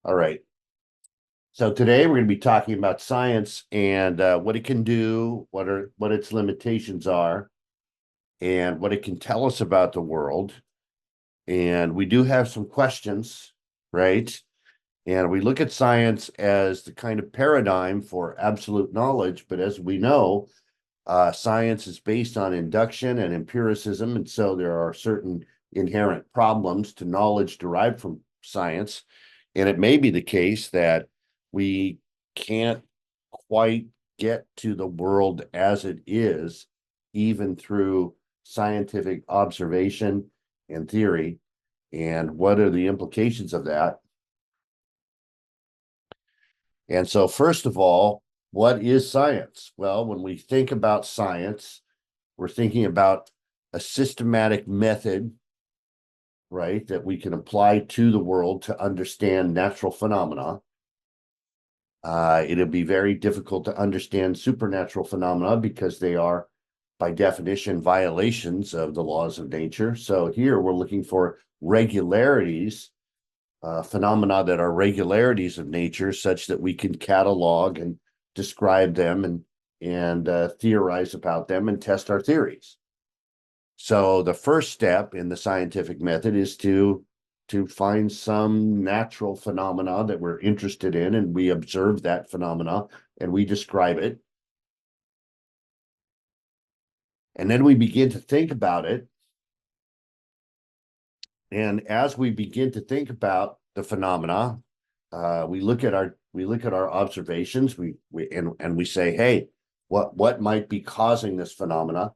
All right. So today we're going to be talking about science and what it can do, what its limitations are, and what it can tell us about the world. And we do have some questions, right? And we look at science as the kind of paradigm for absolute knowledge, but as we know, science is based on induction and empiricism, and so there are certain inherent problems to knowledge derived from science. And it may be the case that we can't quite get to the world as it is, even through scientific observation and theory. And what are the implications of that? And so, first of all, what is science? Well, when we think about science, we're thinking about a systematic method, right, that we can apply to the world to understand natural phenomena. It'll be very difficult to understand supernatural phenomena because they are, by definition, violations of the laws of nature. So here we're looking for regularities, phenomena that are regularities of nature, such that we can catalog and describe them and theorize about them and test our theories. So the first step in the scientific method is to find some natural phenomena that we're interested in, and we observe that phenomena and we describe it. And then we begin to think about it. And as we begin to think about the phenomena, we look at our observations. We say, hey, what might be causing this phenomena?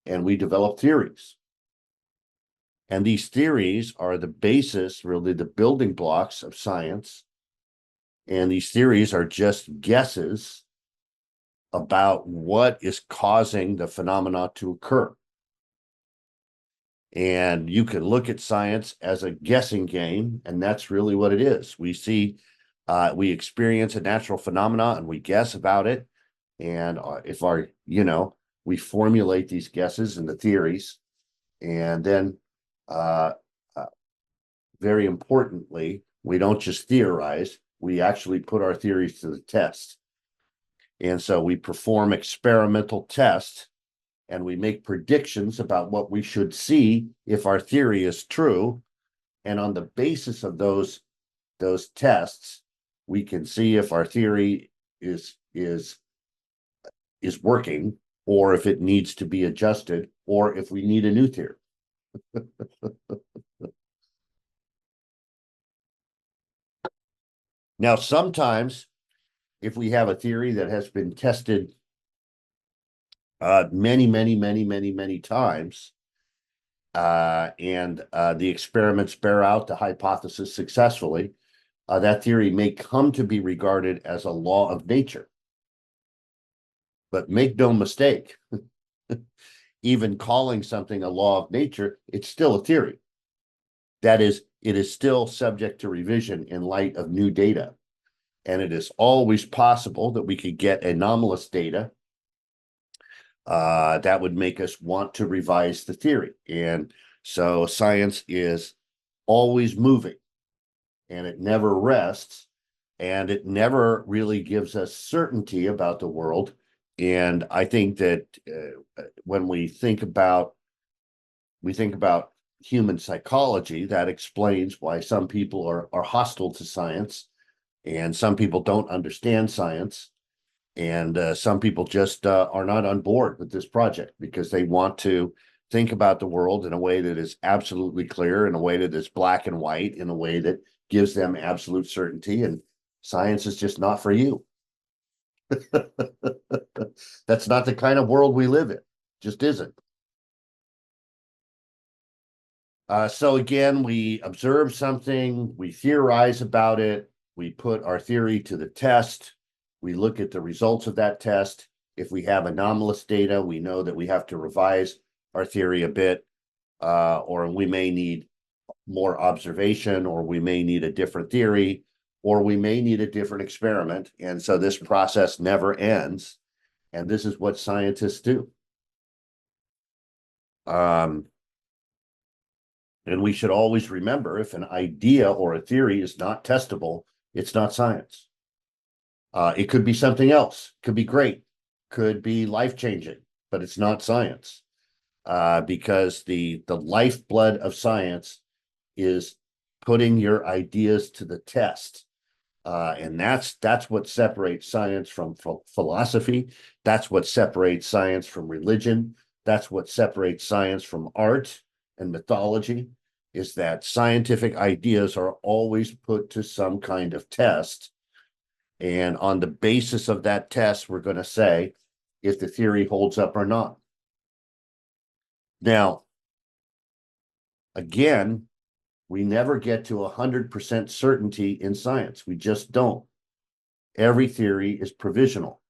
And we develop theories. And these theories are the basis, really the building blocks of science. And these theories are just guesses about what is causing the phenomena to occur. And you can look at science as a guessing game, and that's really what it is. We experience a natural phenomena and we guess about it. And we formulate these guesses into theories. And then, uh, uh, very importantly, we don't just theorize, we actually put our theories to the test. And so we perform experimental tests and we make predictions about what we should see if our theory is true. And on the basis of those tests, we can see if our theory is working, or if it needs to be adjusted, or if we need a new theory. Now, sometimes if we have a theory that has been tested many times, and the experiments bear out the hypothesis successfully, that theory may come to be regarded as a law of nature. But make no mistake, even calling something a law of nature, it's still a theory. That is, it is still subject to revision in light of new data. And it is always possible that we could get anomalous data that would make us want to revise the theory. And so science is always moving, and it never rests, and it never really gives us certainty about the world. And I think that when we think about human psychology, that explains why some people are hostile to science, and some people don't understand science, and some people just are not on board with this project because they want to think about the world in a way that is absolutely clear, in a way that is black and white, in a way that gives them absolute certainty. And science is just not for you. That's not the kind of world we live in. Just isn't. So again, we observe something, we theorize about it, we put our theory to the test, we look at the results of that test. If we have anomalous data, we know that we have to revise our theory a bit, or we may need more observation, or we may need a different theory, or we may need a different experiment. And so this process never ends. And this is what scientists do. And we should always remember, if an idea or a theory is not testable, It's not science. It could be something else, could be great, could be life-changing, but it's not science. Because the lifeblood of science is putting your ideas to the test. And that's what separates science from philosophy. That's what separates science from religion. That's what separates science from art and mythology, is that scientific ideas are always put to some kind of test. And on the basis of that test, we're going to say if the theory holds up or not. Now, again, we never get to 100% certainty in science. We just don't. Every theory is provisional.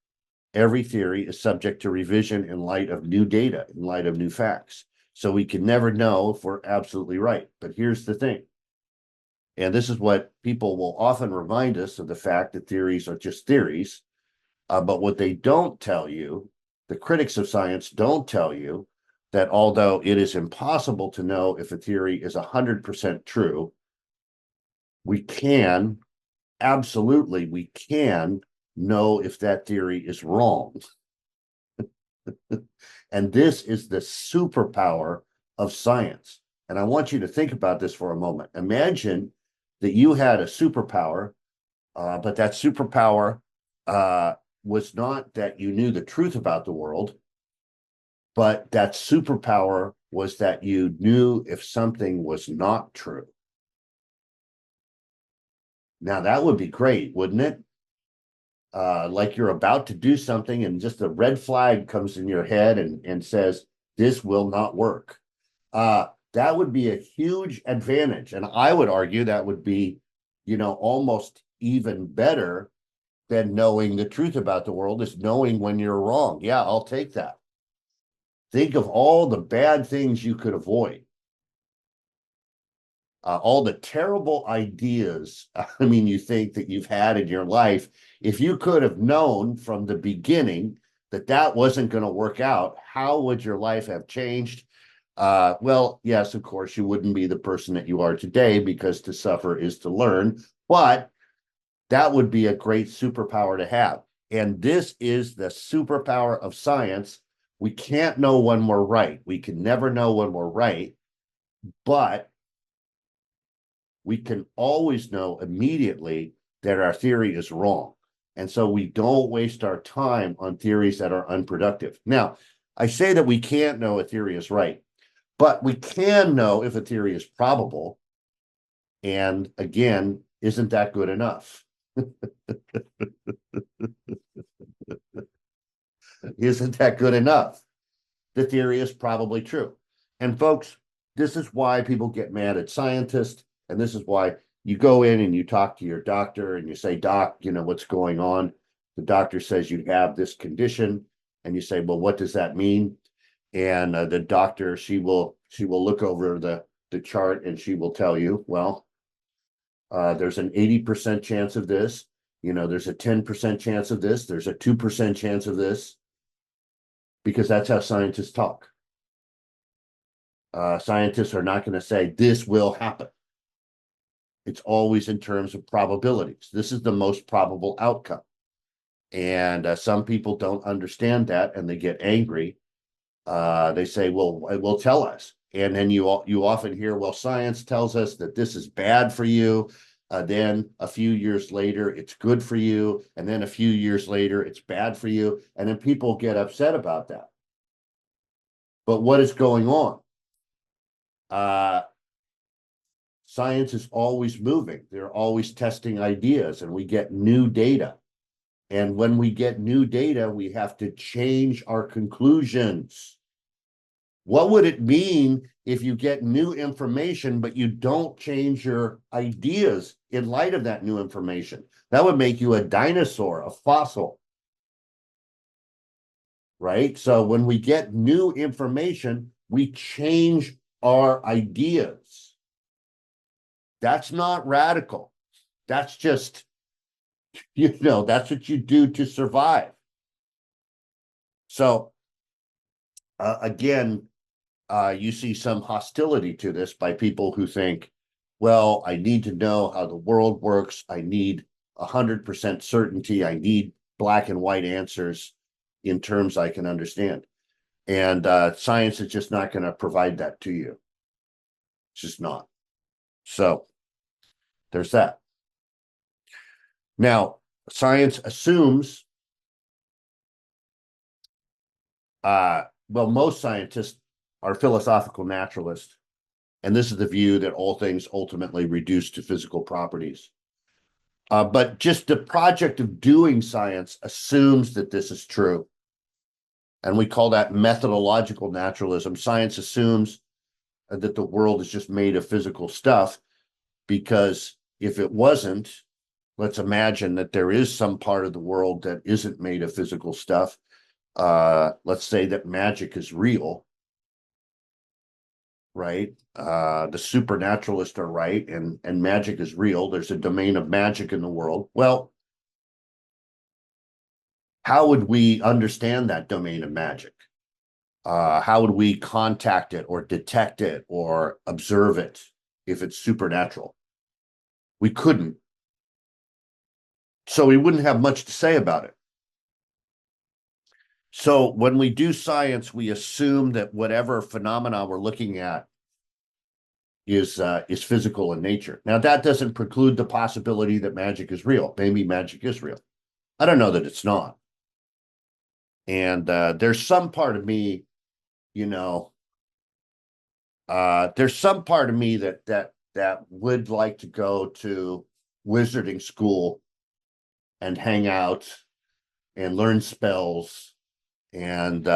Every theory is subject to revision in light of new data, in light of new facts. So we can never know if we're absolutely right. But here's the thing. And this is what people will often remind us of, the fact that theories are just theories. But what they don't tell you, the critics of science don't tell you, that although it is impossible to know if a theory is 100% true, we can, absolutely, we can know if that theory is wrong. And this is the superpower of science. And I want you to think about this for a moment. Imagine that you had a superpower, but that superpower was not that you knew the truth about the world, but that superpower was that you knew if something was not true. Now, that would be great, wouldn't it? Like you're about to do something and just a red flag comes in your head and says, this will not work. That would be a huge advantage. And I would argue that would be, almost even better than knowing the truth about the world, is knowing when you're wrong. Yeah, I'll take that. Think of all the bad things you could avoid. All the terrible ideas, you think that you've had in your life. If you could have known from the beginning that that wasn't going to work out, how would your life have changed? Well, yes, of course, you wouldn't be the person that you are today, because to suffer is to learn, but that would be a great superpower to have. And this is the superpower of science. We can't know when we're right. We can never know when we're right, but we can always know immediately that our theory is wrong. And so we don't waste our time on theories that are unproductive. Now, I say that we can't know a theory is right, but we can know if a theory is probable. And again, isn't that good enough? Isn't that good enough? The theory is probably true. And folks, this is why people get mad at scientists. And this is why you go in and you talk to your doctor and you say, Doc, what's going on? The doctor says you have this condition. And you say, well, what does that mean? And the doctor, she will look over the chart and she will tell you, well, there's an 80% chance of this. There's a 10% chance of this. There's a 2% chance of this. Because that's how scientists talk. Scientists are not going to say this will happen. It's always in terms of probabilities. This is the most probable outcome. And some people don't understand that and they get angry. They say, well, tell us. And then you often hear, well, science tells us that this is bad for you. Then a few years later, it's good for you. And then a few years later, it's bad for you. And then people get upset about that. But what is going on? Science is always moving. They're always testing ideas and we get new data. And when we get new data, we have to change our conclusions. What would it mean if you get new information, but you don't change your ideas in light of that new information? That would make you a dinosaur, a fossil. Right? So when we get new information, we change our ideas. That's not radical. That's just, that's what you do to survive. So again, you see some hostility to this by people who think, well, I need to know how the world works. I need 100% certainty. I need black and white answers in terms I can understand. And science is just not going to provide that to you. It's just not. So there's that. Now, science assumes, well, most scientists are philosophical naturalists. And this is the view that all things ultimately reduce to physical properties. But just the project of doing science assumes that this is true. And we call that methodological naturalism. Science assumes that the world is just made of physical stuff, because if it wasn't, let's imagine that there is some part of the world that isn't made of physical stuff. Let's say that magic is real, right? The supernaturalists are right, and magic is real. There's a domain of magic in the world. Well, how would we understand that domain of magic? How would we contact it or detect it or observe it if it's supernatural? We couldn't. So we wouldn't have much to say about it. So when we do science, we assume that whatever phenomena we're looking at is physical in nature. Now, that doesn't preclude the possibility that magic is real. Maybe magic is real. I don't know that it's not. And there's some part of me, there's some part of me that would like to go to wizarding school and hang out and learn spells and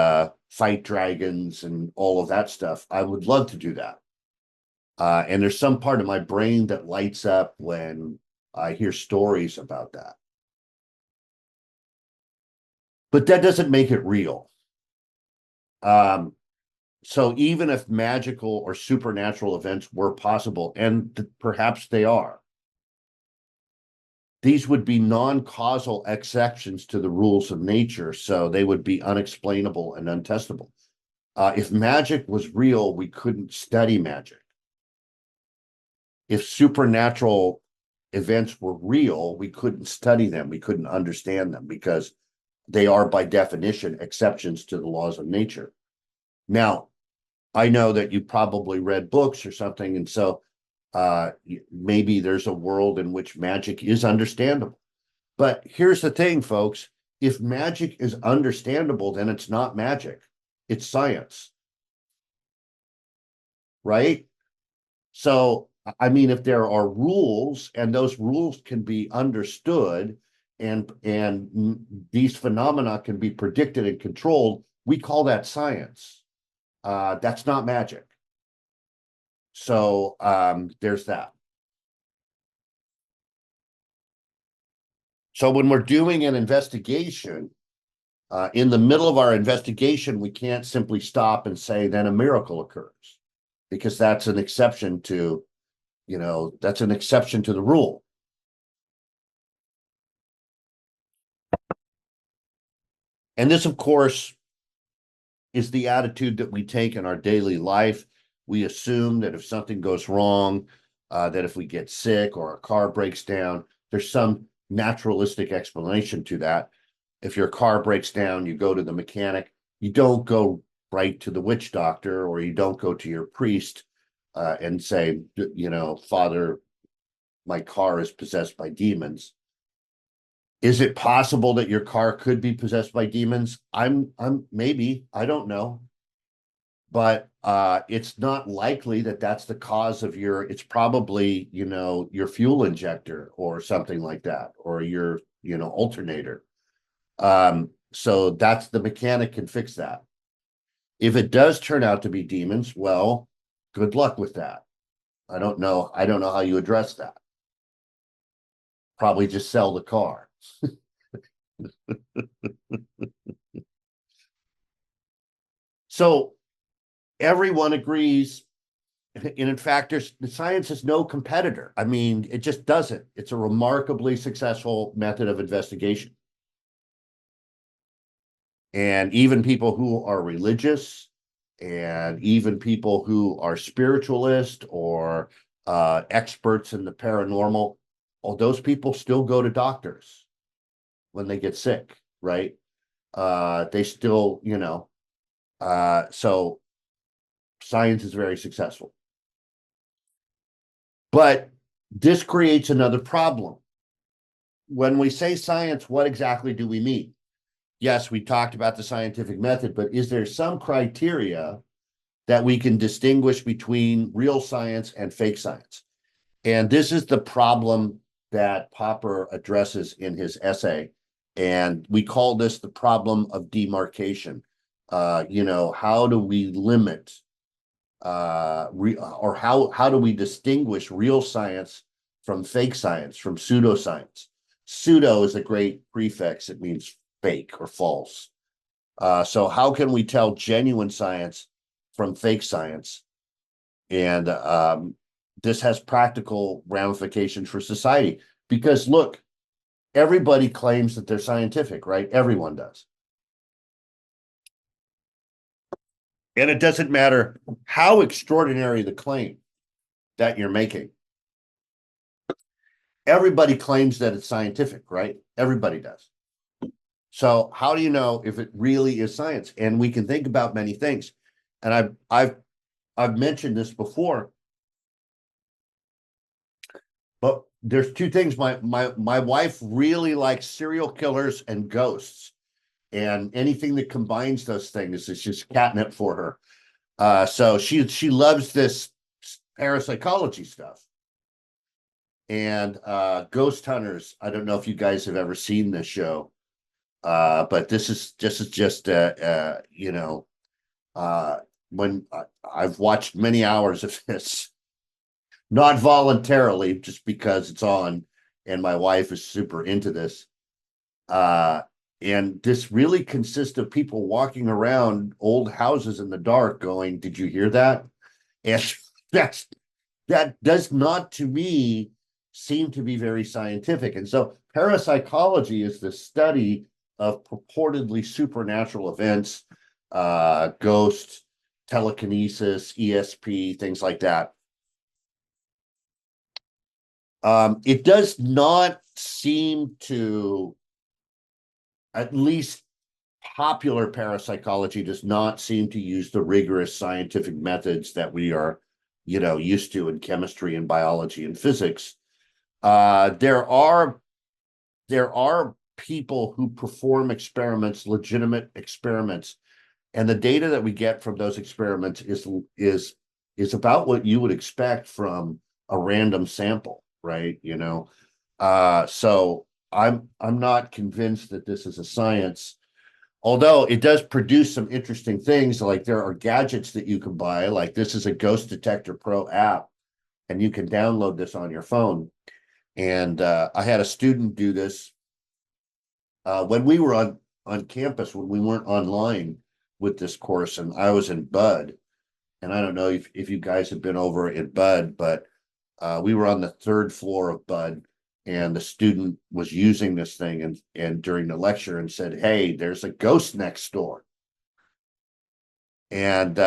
fight dragons and all of that stuff. I would love to do that. And there's some part of my brain that lights up when I hear stories about that. But that doesn't make it real. So even if magical or supernatural events were possible, and perhaps they are, these would be non-causal exceptions to the rules of nature, so they would be unexplainable and untestable. If magic was real, we couldn't study magic. If supernatural events were real, we couldn't study them. We couldn't understand them, because they are, by definition, exceptions to the laws of nature. Now, I know that you probably read books or something, and so maybe there's a world in which magic is understandable. But here's the thing, folks. If magic is understandable, then it's not magic. It's science. Right? So, I mean, if there are rules and those rules can be understood, and these phenomena can be predicted and controlled, we call that science. That's not magic. So there's that. So when we're doing an investigation, in the middle of our investigation, we can't simply stop and say, then a miracle occurs, because that's an exception to, that's an exception to the rule. And this, of course, is the attitude that we take in our daily life. We assume that if something goes wrong, that if we get sick or a car breaks down, there's some naturalistic explanation to that. If your car breaks down, you go to the mechanic. You don't go right to the witch doctor, or you don't go to your priest and say, Father, my car is possessed by demons. Is it possible that your car could be possessed by demons? I'm maybe, I don't know. But it's not likely that that's the cause of it's probably, your fuel injector or something like that, or your, alternator. So that's, the mechanic can fix that. If it does turn out to be demons, well, good luck with that. I don't know how you address that. Probably just sell the car. So everyone agrees, and in fact, the science is no competitor. I mean, it just doesn't. It's a remarkably successful method of investigation. And even people who are religious, and even people who are spiritualist or experts in the paranormal, all those people still go to doctors when they get sick, right? They still, so science is very successful. But this creates another problem. When we say science, what exactly do we mean? Yes, we talked about the scientific method, but is there some criteria that we can distinguish between real science and fake science? And this is the problem that Popper addresses in his essay. And we call this the problem of demarcation. How do we limit or how do we distinguish real science from fake science, from pseudoscience? Pseudo is a great prefix. It means fake or false. So how can we tell genuine science from fake science? And this has practical ramifications for society. Because look, everybody claims that they're scientific, right? Everyone does. And it doesn't matter how extraordinary the claim that you're making. Everybody claims that it's scientific, right? Everybody does. So how do you know if it really is science? And we can think about many things. And I've mentioned this before, but there's two things. My wife really likes serial killers and ghosts, and anything that combines those things is just catnip for her. So she loves this parapsychology stuff. And Ghost Hunters, I don't know if you guys have ever seen this show, but this is just when I've watched many hours of this, not voluntarily, just because it's on, and my wife is super into this. And this really consists of people walking around old houses in the dark, going, "Did you hear that?" And that does not, to me, seem to be very scientific. And so parapsychology is the study of purportedly supernatural events, ghosts, telekinesis, ESP, things like that. It does not seem to, at least popular parapsychology does not seem to use the rigorous scientific methods that we are, used to in chemistry and biology and physics. There are people who perform experiments, legitimate experiments, and the data that we get from those experiments is about what you would expect from a random sample, right? So I'm not convinced that this is a science, although it does produce some interesting things. Like there are gadgets that you can buy, like this is a Ghost Detector Pro app, and you can download this on your phone. And I had a student do this when we were on campus, when we weren't online with this course, and I was in Bud. And I don't know if you guys have been over in Bud, but we were on the third floor of Bud, and the student was using this thing and during the lecture and said, "Hey, there's a ghost next door." And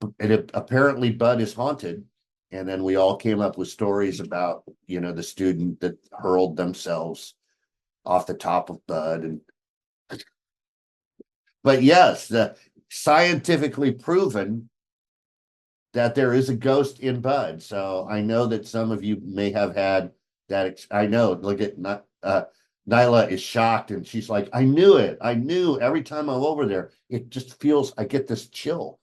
apparently Bud is haunted. And then we all came up with stories about, the student that hurled themselves off the top of Bud. But yes, the scientifically proven that there is a ghost in Bud. So I know that some of you may have had that. I know, look at Nyla is shocked, and she's like, "I knew it. I knew every time I'm over there, it just feels, I get this chill."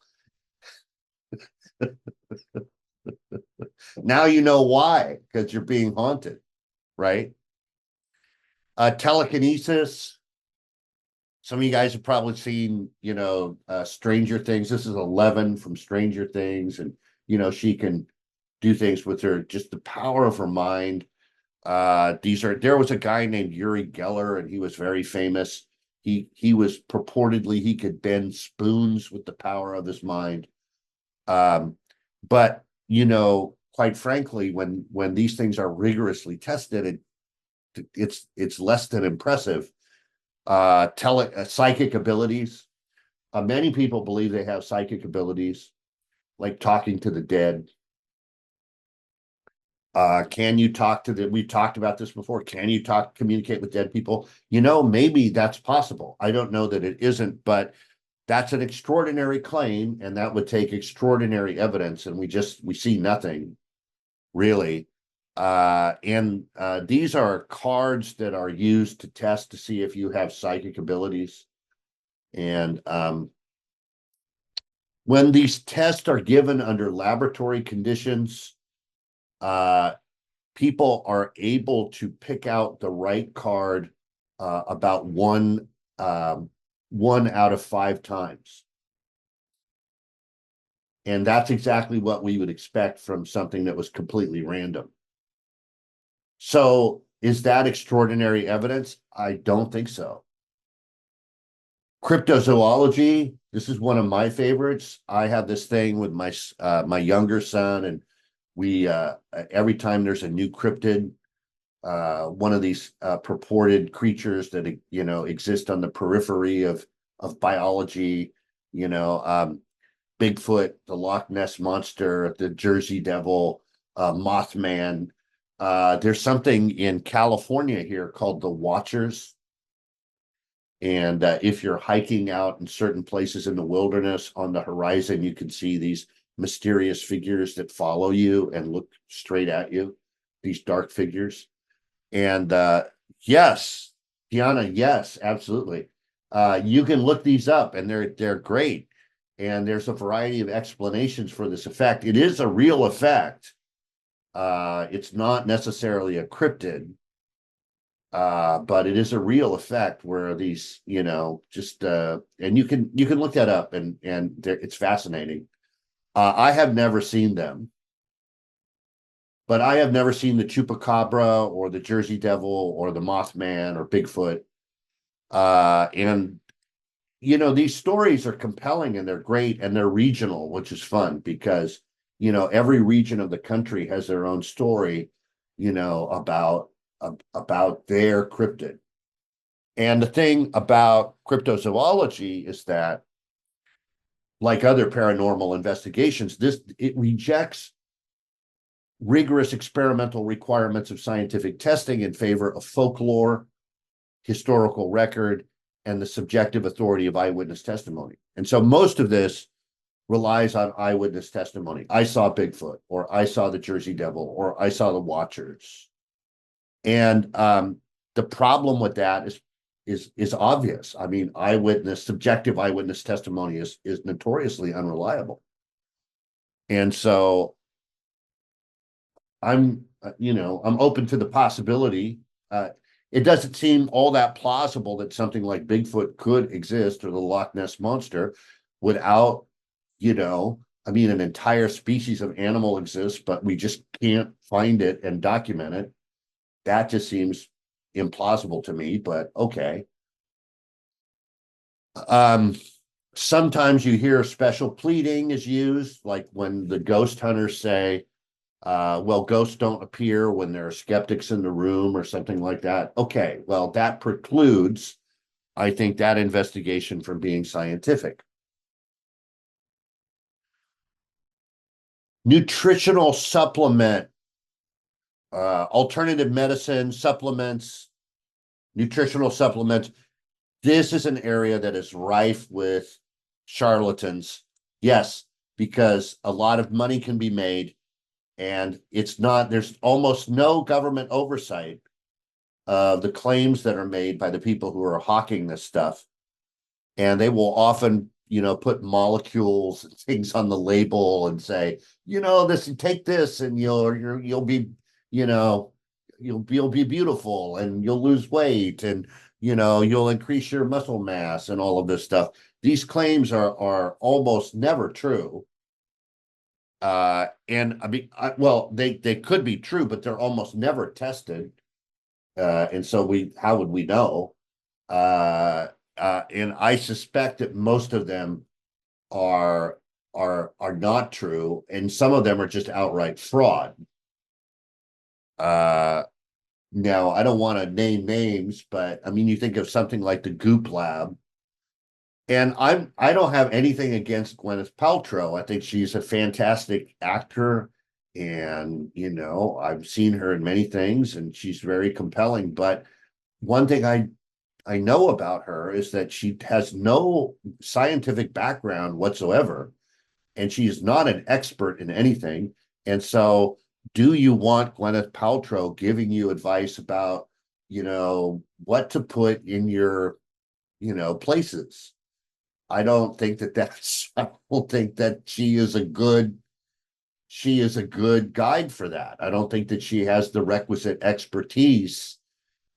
Now you know why, because you're being haunted, right? Telekinesis. Some of you guys have probably seen, Stranger Things. This is 11 from Stranger Things, and she can do things with just the power of her mind. There was a guy named Uri Geller, and he was very famous. He was purportedly, he could bend spoons with the power of his mind. But quite frankly, when these things are rigorously tested, it's less than impressive. Psychic abilities. Many people believe they have psychic abilities, like talking to the dead. Can you talk to we've talked about this before. Can you communicate with dead people? Maybe that's possible. I don't know that it isn't, but that's an extraordinary claim, and that would take extraordinary evidence, and we see nothing really. And these are cards that are used to test to see if you have psychic abilities. And when these tests are given under laboratory conditions, people are able to pick out the right card about one out of 5 times. And that's exactly what we would expect from something that was completely random. So is that extraordinary evidence? I don't think so. Cryptozoology, this is one of my favorites. I have this thing with my younger son, and we every time there's a new cryptid, one of these purported creatures that exist on the periphery of biology, Bigfoot, the Loch Ness monster, the Jersey Devil, Mothman. There's something in California here called the Watchers. And if you're hiking out in certain places in the wilderness, on the horizon, you can see these mysterious figures that follow you and look straight at you, these dark figures. And yes, Tiana, yes, absolutely. You can look these up, and they're great. And there's a variety of explanations for this effect. It is a real effect. It's not necessarily a cryptid. But it is a real effect where these, just and you can look that up, and it's fascinating. I have never seen them, but I have never seen the chupacabra or the Jersey Devil or the Mothman or Bigfoot. And these stories are compelling, and they're great, and they're regional, which is fun because every region of the country has their own story, about their cryptid. And the thing about cryptozoology is that, like other paranormal investigations, it rejects rigorous experimental requirements of scientific testing in favor of folklore, historical record, and the subjective authority of eyewitness testimony. And so most of this relies on eyewitness testimony. I saw Bigfoot, or I saw the Jersey Devil, or I saw the Watchers. And the problem with that is obvious. I mean, subjective eyewitness testimony is notoriously unreliable. And so I'm open to the possibility. It doesn't seem all that plausible that something like Bigfoot could exist, or the Loch Ness monster, without, an entire species of animal exists, but we just can't find it and document it. That just seems implausible to me, but okay. Sometimes you hear special pleading is used, like when the ghost hunters say, well, ghosts don't appear when there are skeptics in the room or something like that. Okay, well, that precludes, I think, that investigation from being scientific. Nutritional supplement, alternative medicine, supplements, nutritional supplements. This is an area that is rife with charlatans. Yes, because a lot of money can be made, and there's almost no government oversight of the claims that are made by the people who are hawking this stuff. And they will often, put molecules and things on the label and say, take this and you'll be, you'll be beautiful, and you'll lose weight, and you'll increase your muscle mass, and all of this stuff. These claims are almost never true. And I mean, they could be true, but they're almost never tested. And so how would we know? And I suspect that most of them are not true, and some of them are just outright fraud. Now, I don't want to name names, but I mean, you think of something like the Goop Lab, and I don't have anything against Gwyneth Paltrow. I think she's a fantastic actor, And, I've seen her in many things and she's very compelling. But one thing I know about her is that she has no scientific background whatsoever, and she's not an expert in anything. And so, do you want Gwyneth Paltrow giving you advice about, what to put in your, places? I don't think I don't think that she is a good guide for that. I don't think that she has the requisite expertise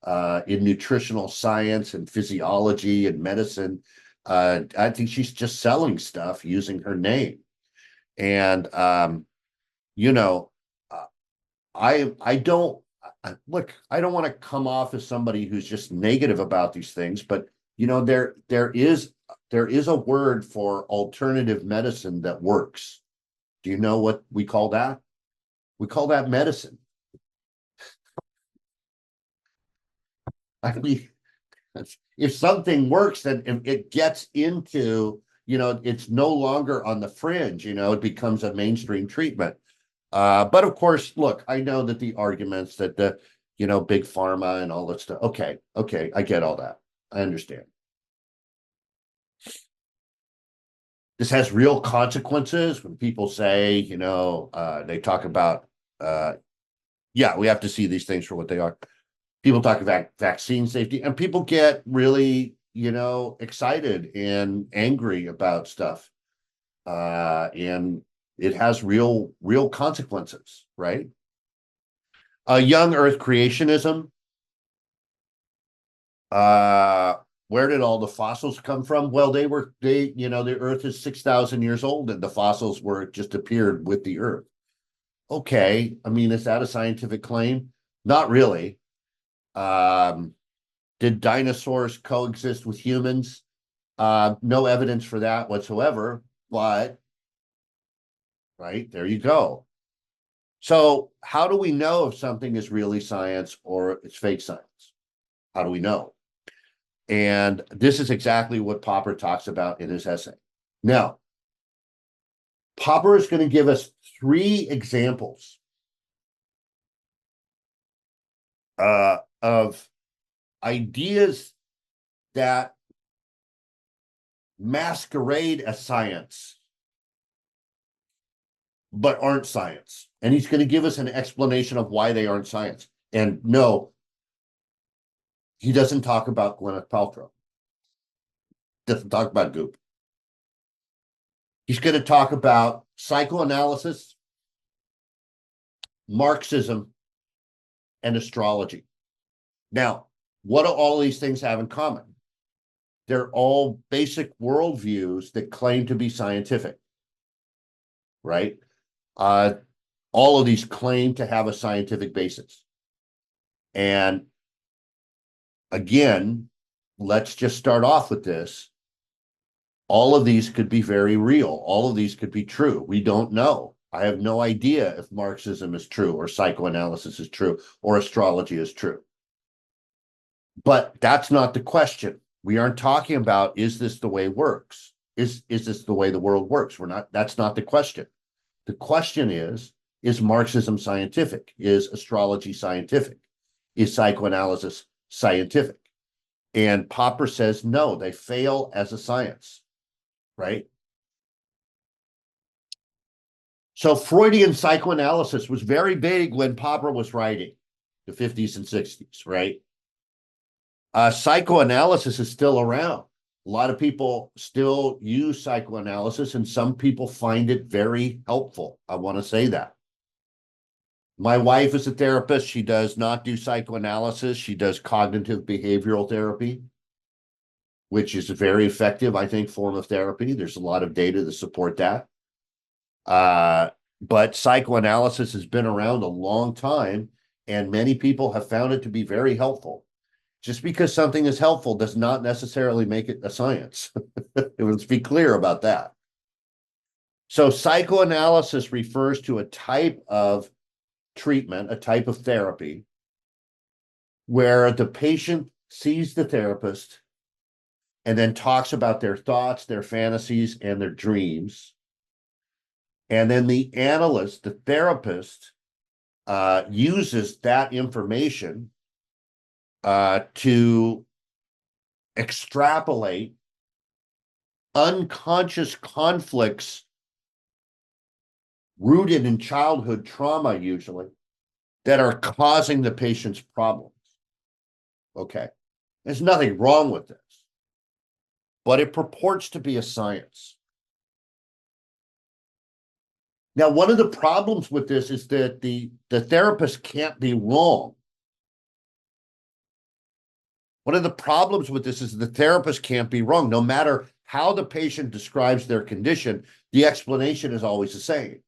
in nutritional science and physiology and medicine. I think she's just selling stuff using her name. And you know, uh, I don't look. I don't want to come off as somebody who's just negative about these things, but there is a word for alternative medicine that works. Do you know what we call that? We call that medicine. I mean, if something works, then it gets into, it's no longer on the fringe, it becomes a mainstream treatment. But of course, look, I know that the arguments that big pharma and all that stuff. Okay, I get all that. I understand. This has real consequences when people say, they talk about, uh, yeah, we have to see these things for what they are. People talk about vaccine safety, and people get really, excited and angry about stuff. And it has real consequences, right? Young Earth creationism. Uh, where did all the fossils come from? Well, the Earth is 6,000 years old, and the fossils were just appeared with the Earth. Okay, I mean, is that a scientific claim? Not really. Um, did dinosaurs coexist with humans? No evidence for that whatsoever, but right, there you go. So, how do we know if something is really science or it's fake science? How do we know? And this is exactly what Popper talks about in his essay. Now, Popper is going to give us 3 examples of ideas that masquerade as science, but aren't science. And he's going to give us an explanation of why they aren't science. And no, he doesn't talk about Gwyneth Paltrow. Doesn't talk about goop. He's going to talk about psychoanalysis, Marxism, and astrology. Now, what do all these things have in common? They're all basic worldviews that claim to be scientific, right? All of these claim to have a scientific basis. And again, let's just start off with this. All of these could be very real. All of these could be true. We don't know. I have no idea if Marxism is true or psychoanalysis is true or astrology is true. But that's not the question. We aren't talking about, is this the way it works? Is this the way the world works? That's not the question. The question is Marxism scientific? Is astrology scientific? Is psychoanalysis scientific? And Popper says, no, they fail as a science, right? So Freudian psychoanalysis was very big when Popper was writing, the 50s and 60s, right? Psychoanalysis is still around. A lot of people still use psychoanalysis, and some people find it very helpful. I want to say that. My wife is a therapist. She does not do psychoanalysis. She does cognitive behavioral therapy, which is a very effective, I think, form of therapy. There's a lot of data to support that. But psychoanalysis has been around a long time, and many people have found it to be very helpful. Just because something is helpful does not necessarily make it a science. Let's be clear about that. So psychoanalysis refers to a type of treatment, a type of therapy, where the patient sees the therapist and then talks about their thoughts, their fantasies, and their dreams. And then the analyst, the therapist, uses that information to extrapolate unconscious conflicts rooted in childhood trauma, usually, that are causing the patient's problems. Okay. There's nothing wrong with this, but it purports to be a science. Now, one of the problems with this is that the therapist can't be wrong. One of the problems with this is the therapist can't be wrong. No matter how the patient describes their condition, the explanation is always the same.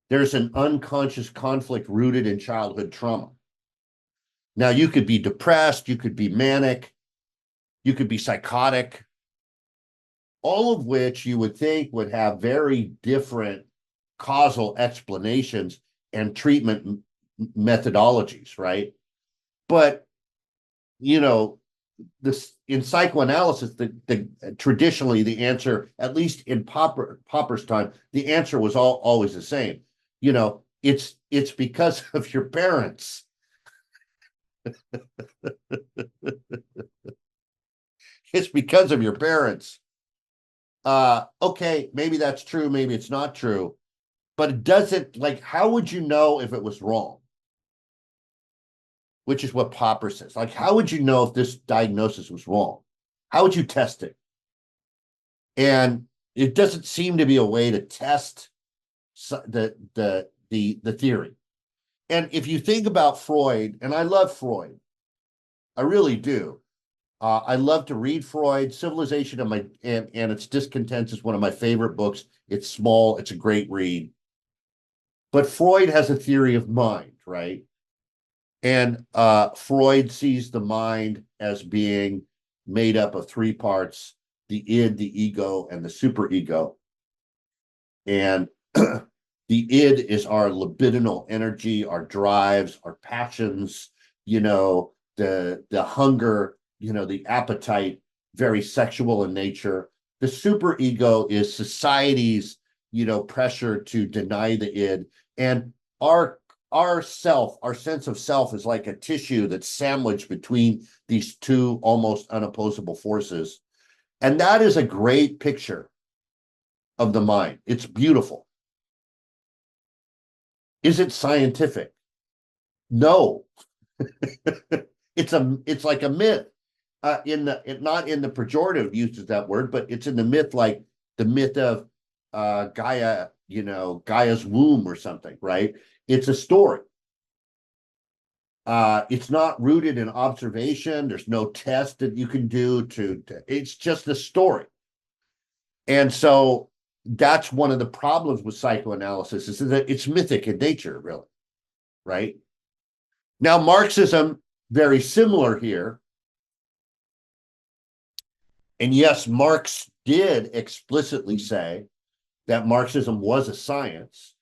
There's an unconscious conflict rooted in childhood trauma. Now, you could be depressed, you could be manic, you could be psychotic, all of which you would think would have very different causal explanations and treatment methodologies, right? But, you know, this in psychoanalysis, traditionally the answer, at least in Popper's time, the answer was always the same. You know, it's because of your parents. It's because of your parents. Okay, maybe that's true, maybe it's not true, but it doesn't, like, how would you know if it was wrong? Which is what Popper says. Like, how would you know if this diagnosis was wrong? How would you test it? And it doesn't seem to be a way to test the theory. And if you think about Freud, and I love Freud, I really do. I love to read Freud. Civilization and its Discontents is one of my favorite books. It's small, it's a great read. But Freud has a theory of mind, right? And Freud sees the mind as being made up of three parts: the id, the ego, and the superego. And the id is our libidinal energy, our drives, our passions, the hunger, the appetite, very sexual in nature. The superego is society's, pressure to deny the id. And our self, our sense of self, is like a tissue that's sandwiched between these two almost unopposable forces. And that is a great picture of the mind. It's beautiful. Is it scientific? No. It's like a myth. Not in the pejorative use of that word, but it's in the myth, like the myth of Gaia, Gaia's womb or something, right? It's a story. It's not rooted in observation. There's no test that you can do it's just a story. And so that's one of the problems with psychoanalysis, is that it's mythic in nature, really, right? Now, Marxism, very similar here. And yes, Marx did explicitly say that Marxism was a science.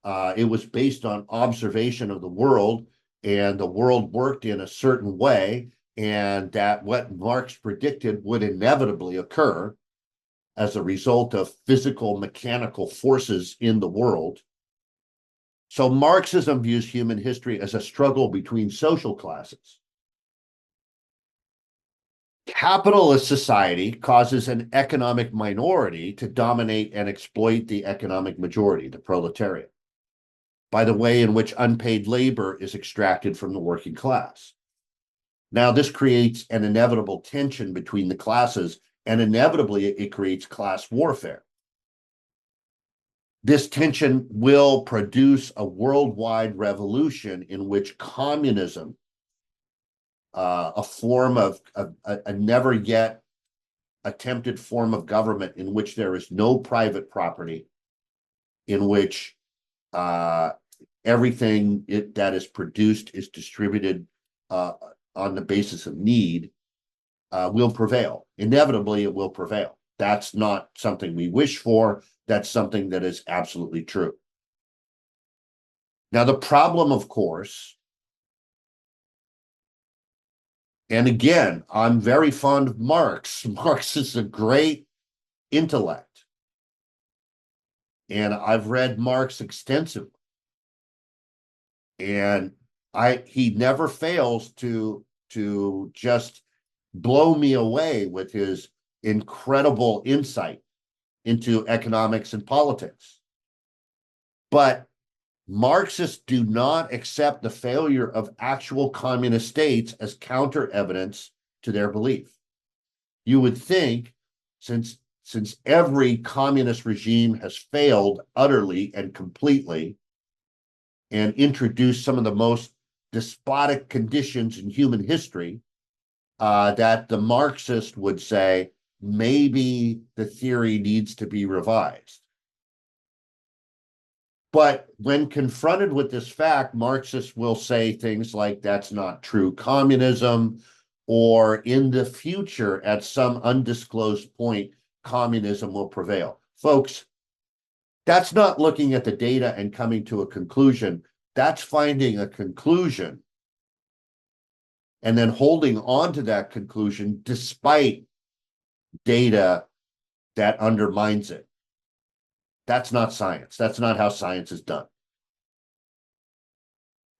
It was based on observation of the world, and the world worked in a certain way, and that what Marx predicted would inevitably occur as a result of physical, mechanical forces in the world. So Marxism views human history as a struggle between social classes. Capitalist society causes an economic minority to dominate and exploit the economic majority, the proletariat, by the way in which unpaid labor is extracted from the working class. Now, this creates an inevitable tension between the classes, and inevitably it creates class warfare. This tension will produce a worldwide revolution in which communism, a form of a never yet attempted form of government in which there is no private property, in which everything that is produced is distributed on the basis of need, will prevail. Inevitably, it will prevail. That's not something we wish for. That's something that is absolutely true. Now, the problem, of course, and again, I'm very fond of Marx. Marx is a great intellect. and I've read Marx extensively, and he never fails to just blow me away with his incredible insight into economics and politics. But Marxists do not accept the failure of actual communist states as counter evidence to their belief. You would think, since every communist regime has failed utterly and completely and introduced some of the most despotic conditions in human history, that the Marxist would say maybe the theory needs to be revised. But when confronted with this fact, Marxists will say things like, that's not true communism, or in the future, at some undisclosed point, communism will prevail. Folks, that's not looking at the data and coming to a conclusion. That's finding a conclusion and then holding on to that conclusion despite data that undermines it. That's not science. That's not how science is done.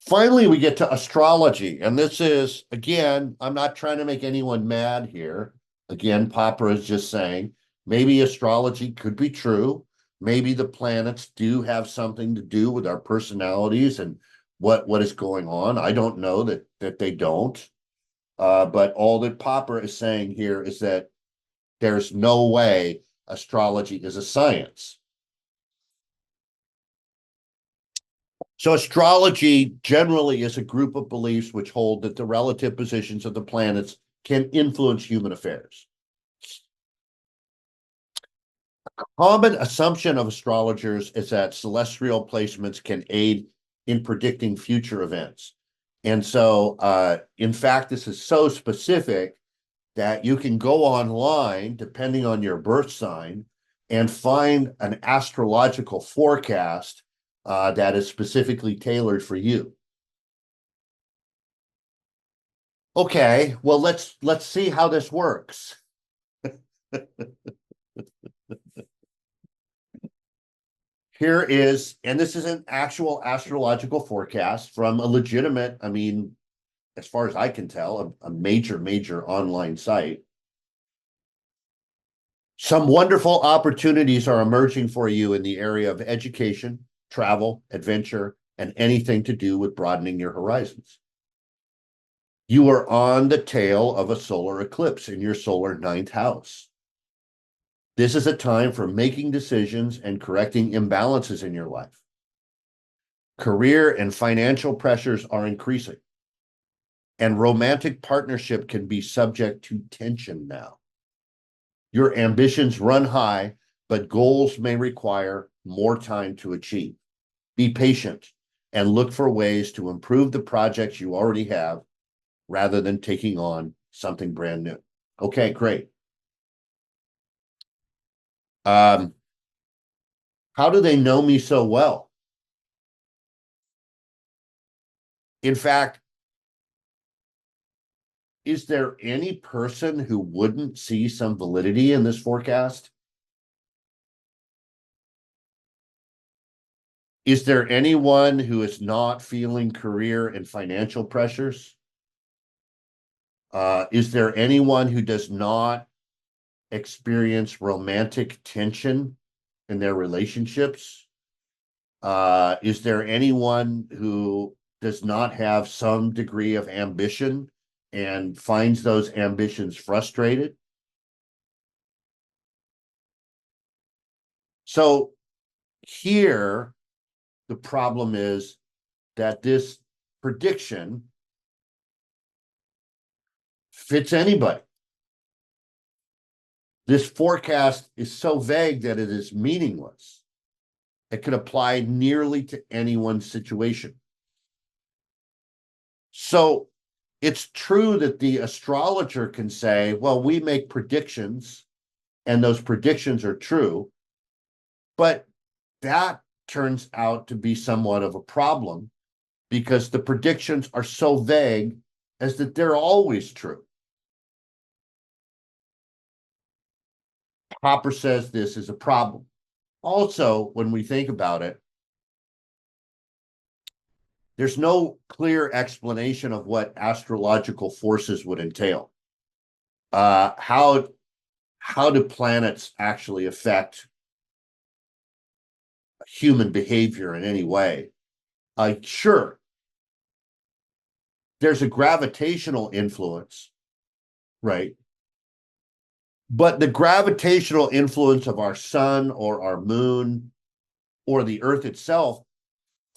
Finally, we get to astrology. And this is, again, I'm not trying to make anyone mad here. Again, Popper is just saying maybe astrology could be true. Maybe the planets do have something to do with our personalities and what is going on. I don't know that they don't. But all that Popper is saying here is that there's no way astrology is a science. So astrology generally is a group of beliefs which hold that the relative positions of the planets can influence human affairs. A common assumption of astrologers is that celestial placements can aid in predicting future events. And so, in fact, this is so specific that you can go online, depending on your birth sign, and find an astrological forecast that is specifically tailored for you. Okay, well, let's see how this works. Here is, and this is an actual astrological forecast from a legitimate, I mean, as far as I can tell, a major online site. Some wonderful opportunities are emerging for you in the area of education, travel, adventure, and anything to do with broadening your horizons. You are on the tail of a solar eclipse in your solar ninth house. This is a time for making decisions and correcting imbalances in your life. Career and financial pressures are increasing, and romantic partnership can be subject to tension now. Your ambitions run high, but goals may require more time to achieve. Be patient and look for ways to improve the projects you already have rather than taking on something brand new. Okay, great. How do they know me so well? In fact, is there any person who wouldn't see some validity in this forecast? Is there anyone who is not feeling career and financial pressures? Is there anyone who does not experience romantic tension in their relationships? Is there anyone who does not have some degree of ambition and finds those ambitions frustrated? So here, the problem is that this prediction fits anybody. This forecast is so vague that it is meaningless. It could apply nearly to anyone's situation. So it's true that the astrologer can say, well, we make predictions and those predictions are true, but that turns out to be somewhat of a problem because the predictions are so vague as that they're always true. Popper says this is a problem. Also, when we think about it, there's no clear explanation of what astrological forces would entail. How do planets actually affect human behavior in any way? Sure, there's a gravitational influence, right? But the gravitational influence of our sun or our moon or the Earth itself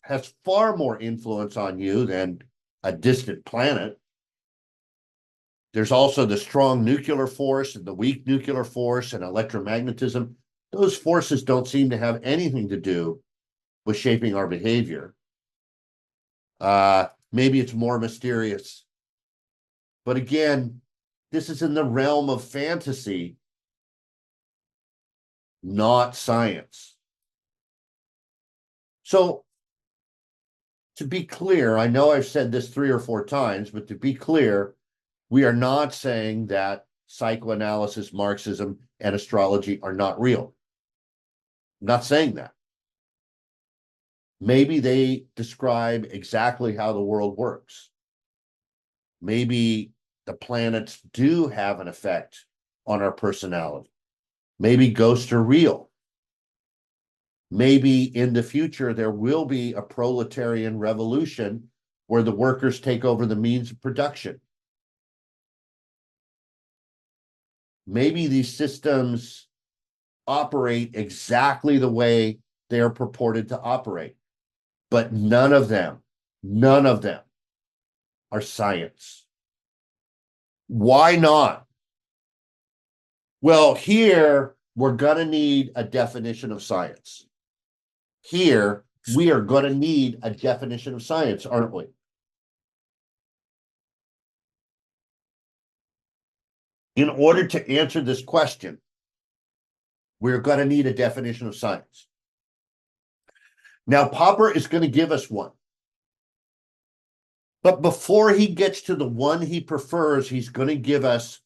has far more influence on you than a distant planet. There's also the strong nuclear force and the weak nuclear force and electromagnetism. Those forces don't seem to have anything to do with shaping our behavior. Maybe it's more mysterious. But again, this is in the realm of fantasy, not science. So, to be clear, I know I've said this 3 or 4 times, but to be clear, we are not saying that psychoanalysis, Marxism, and astrology are not real. I'm not saying that. Maybe they describe exactly how the world works. Maybe the planets do have an effect on our personality. Maybe ghosts are real. Maybe in the future there will be a proletarian revolution where the workers take over the means of production. Maybe these systems operate exactly the way they are purported to operate, but none of them are science. Why not? Well, here we're going to need a definition of science. Here we are going to need a definition of science, aren't we? In order to answer this question, we're going to need a definition of science. Now, Popper is going to give us one. But before he gets to the one he prefers, he's going to give us,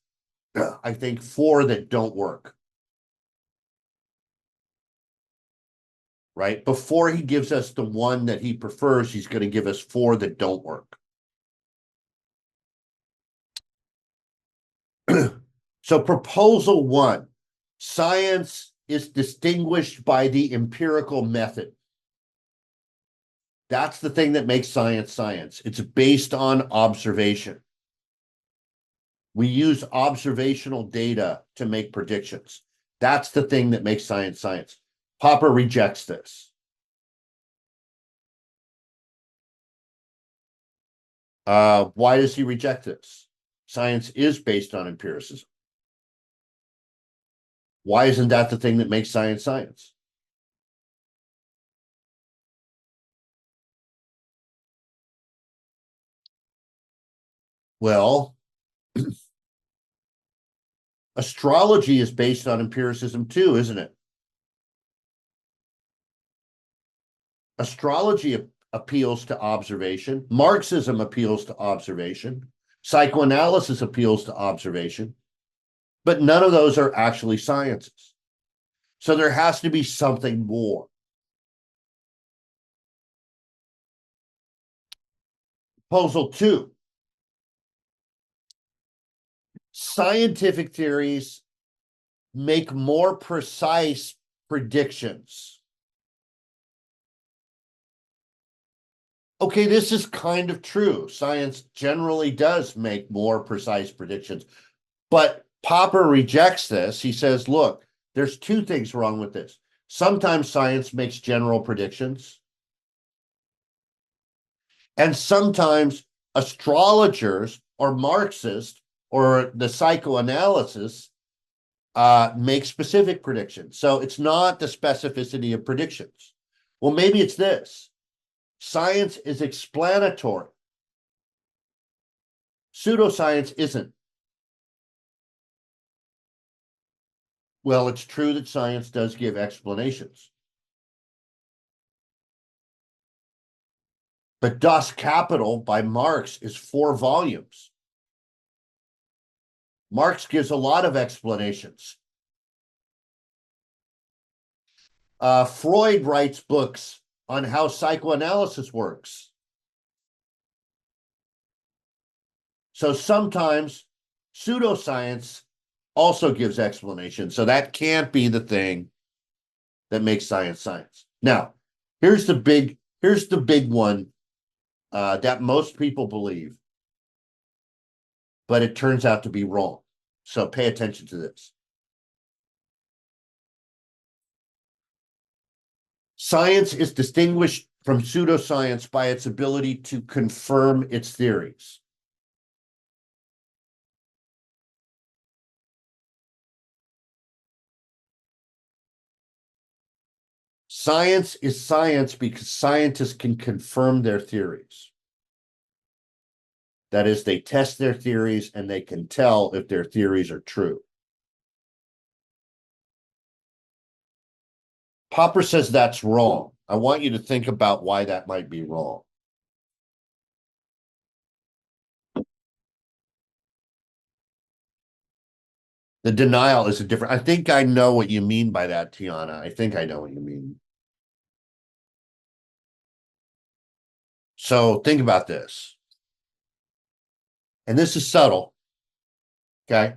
I think, 4 that don't work. Right? Before he gives us the one that he prefers, he's going to give us 4 that don't work. So proposal 1, science is distinguished by the empirical method. That's the thing that makes science science. It's based on observation. We use observational data to make predictions. That's the thing that makes science science. Popper rejects this. Why does he reject this? Science is based on empiricism. Why isn't that the thing that makes science science? Well, astrology is based on empiricism too, isn't it? Astrology appeals to observation. Marxism appeals to observation. Psychoanalysis appeals to observation. But none of those are actually sciences. So there has to be something more. Proposal 2. Scientific theories make more precise predictions. Okay, this is kind of true. Science generally does make more precise predictions. But Popper rejects this. He says, look, there's 2 things wrong with this. Sometimes science makes general predictions. And sometimes astrologers or Marxists or the psychoanalysis make specific predictions. So it's not the specificity of predictions. Well, maybe it's this. Science is explanatory. Pseudoscience isn't. Well, it's true that science does give explanations. But Das Kapital by Marx is 4 volumes. Marx gives a lot of explanations. Freud writes books on how psychoanalysis works. So sometimes pseudoscience also gives explanation. So that can't be the thing that makes science science. Now, here's the big one that most people believe, but it turns out to be wrong. So pay attention to this. Science is distinguished from pseudoscience by its ability to confirm its theories. Science is science because scientists can confirm their theories. That is, they test their theories and they can tell if their theories are true. Popper says that's wrong. I want you to think about why that might be wrong. The denial is a different. I think I know what you mean by that, Tiana. I think I know what you mean. So think about this. And this is subtle. Okay.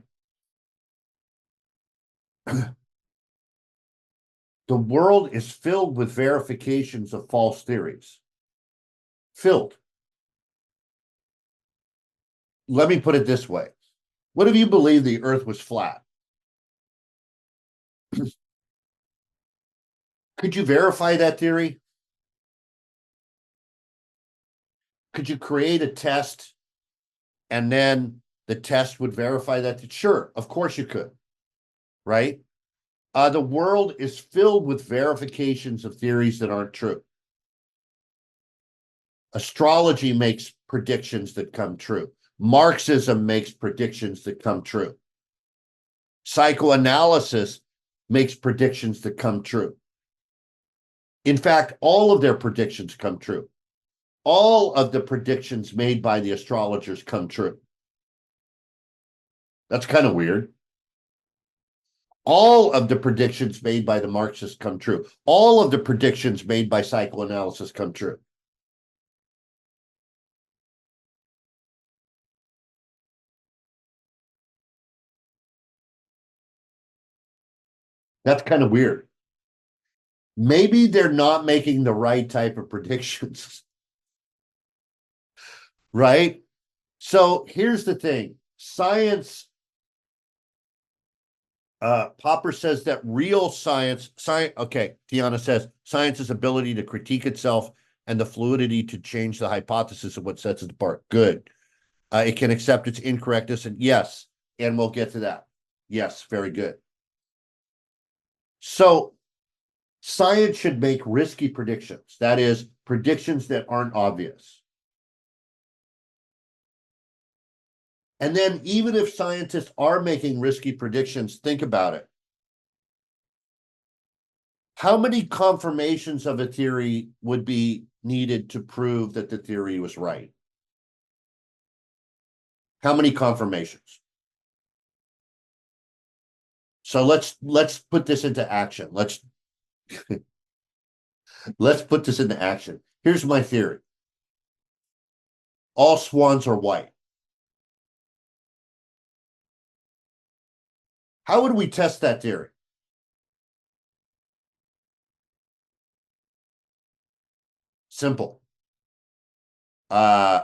The world is filled with verifications of false theories. Filled. Let me put it this way. What if you believe the earth was flat? Could you verify that theory? Could you create a test and then the test would verify that? Sure, of course you could, right? The world is filled with verifications of theories that aren't true. Astrology makes predictions that come true. Marxism makes predictions that come true. Psychoanalysis makes predictions that come true. In fact, all of their predictions come true. All of the predictions made by the astrologers come true. That's kind of weird. All of the predictions made by the Marxists come true. All of the predictions made by psychoanalysis come true. That's kind of weird. Maybe they're not making the right type of predictions. Right? So here's the thing. Science, Popper says that real science, okay, Tiana says science's ability to critique itself and the fluidity to change the hypothesis of what sets it apart. Good. It can accept its incorrectness, and yes, and we'll get to that. Yes, very good. So science should make risky predictions. That is, predictions that aren't obvious. And then even if scientists are making risky predictions, think about it. How many confirmations of a theory would be needed to prove that the theory was right? How many confirmations? So let's put this into action. Let's put this into action. Here's my theory. All swans are white. How would we test that theory? Simple.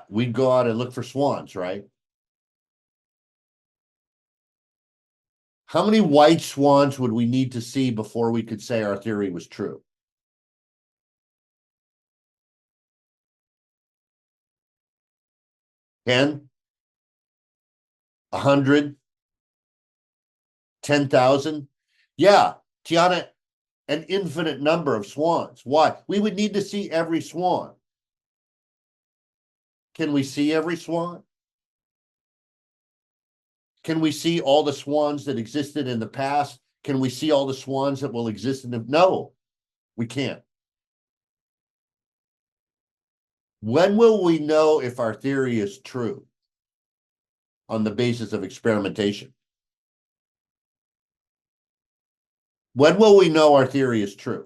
We'd go out and look for swans, right? How many white swans would we need to see before we could say our theory was true? 10? 100? 10,000? Yeah, Tiana, an infinite number of swans. Why? We would need to see every swan. Can we see every swan? Can we see all the swans that existed in the past? Can we see all the swans that will exist in the... No, we can't. When will we know if our theory is true? On the basis of experimentation. When will we know our theory is true?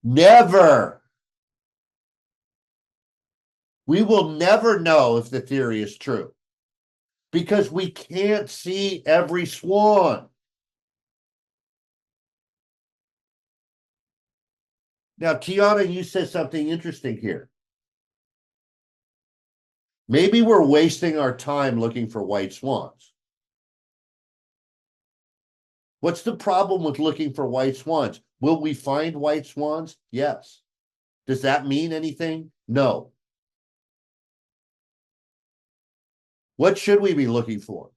Never. We will never know if the theory is true because we can't see every swan. Now, Tiana, you said something interesting here. Maybe we're wasting our time looking for white swans. What's the problem with looking for white swans? Will we find white swans? Yes. Does that mean anything? No. What should we be looking for?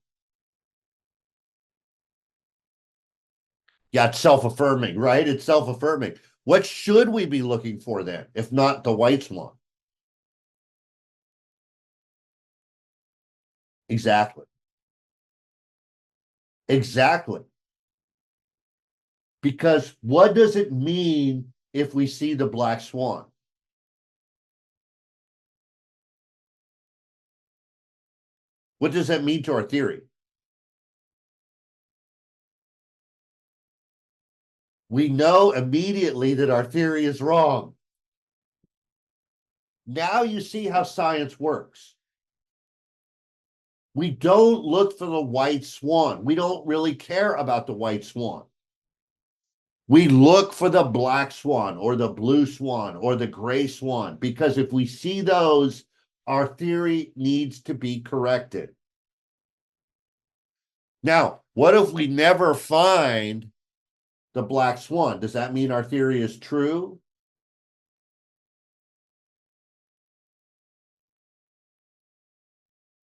Yeah, it's self-affirming, right? It's self-affirming. What should we be looking for then, if not the white swan? Exactly. Exactly. Because what does it mean if we see the black swan? What does that mean to our theory? We know immediately that our theory is wrong. Now you see how science works. We don't look for the white swan. We don't really care about the white swan. We look for the black swan or the blue swan or the gray swan because if we see those, our theory needs to be corrected. Now, what if we never find the black swan? Does that mean our theory is true?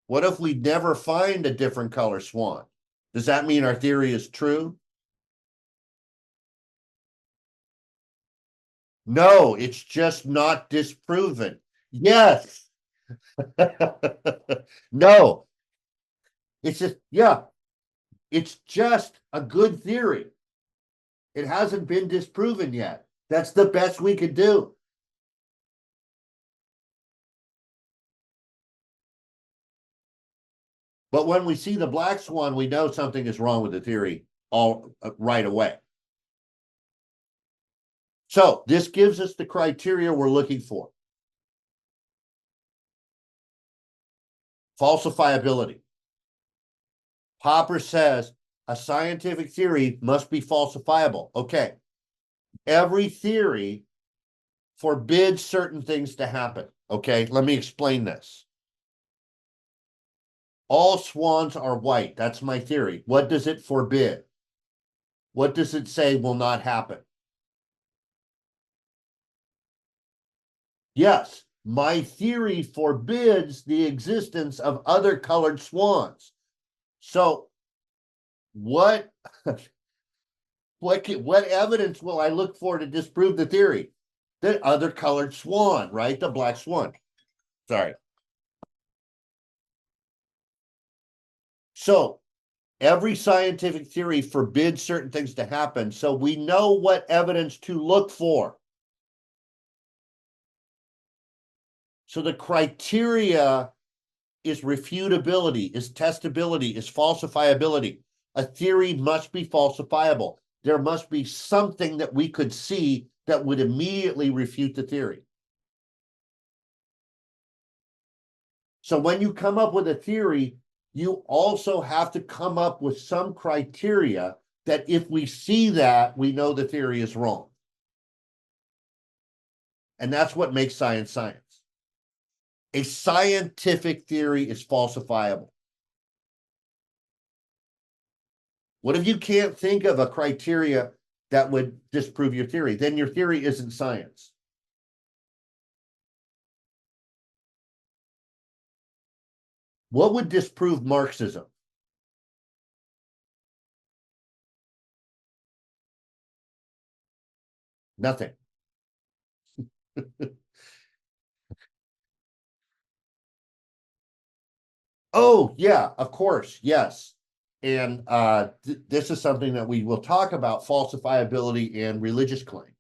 What if we never find a different color swan? Does that mean our theory is true? No, it's just not disproven. Yes. No, it's just, yeah, it's just a good theory. It hasn't been disproven yet. That's the best we could do. But when we see the black swan, we know something is wrong with the theory all right away. So this gives us the criteria we're looking for. Falsifiability. Popper says a scientific theory must be falsifiable. Okay. Every theory forbids certain things to happen. Okay. Let me explain this. All swans are white. That's my theory. What does it forbid? What does it say will not happen? Yes, my theory forbids the existence of other colored swans. So what what evidence will I look for to disprove the theory? The other colored swan, right? The black swan. Sorry. So every scientific theory forbids certain things to happen. So we know what evidence to look for. So the criteria is refutability, is testability, is falsifiability. A theory must be falsifiable. There must be something that we could see that would immediately refute the theory. So when you come up with a theory, you also have to come up with some criteria that if we see that, we know the theory is wrong. And that's what makes science science. A scientific theory is falsifiable. What if you can't think of a criteria that would disprove your theory? Then your theory isn't science. What would disprove Marxism? Nothing. Oh, yeah, of course, yes. And this is something that we will talk about, falsifiability and religious claims.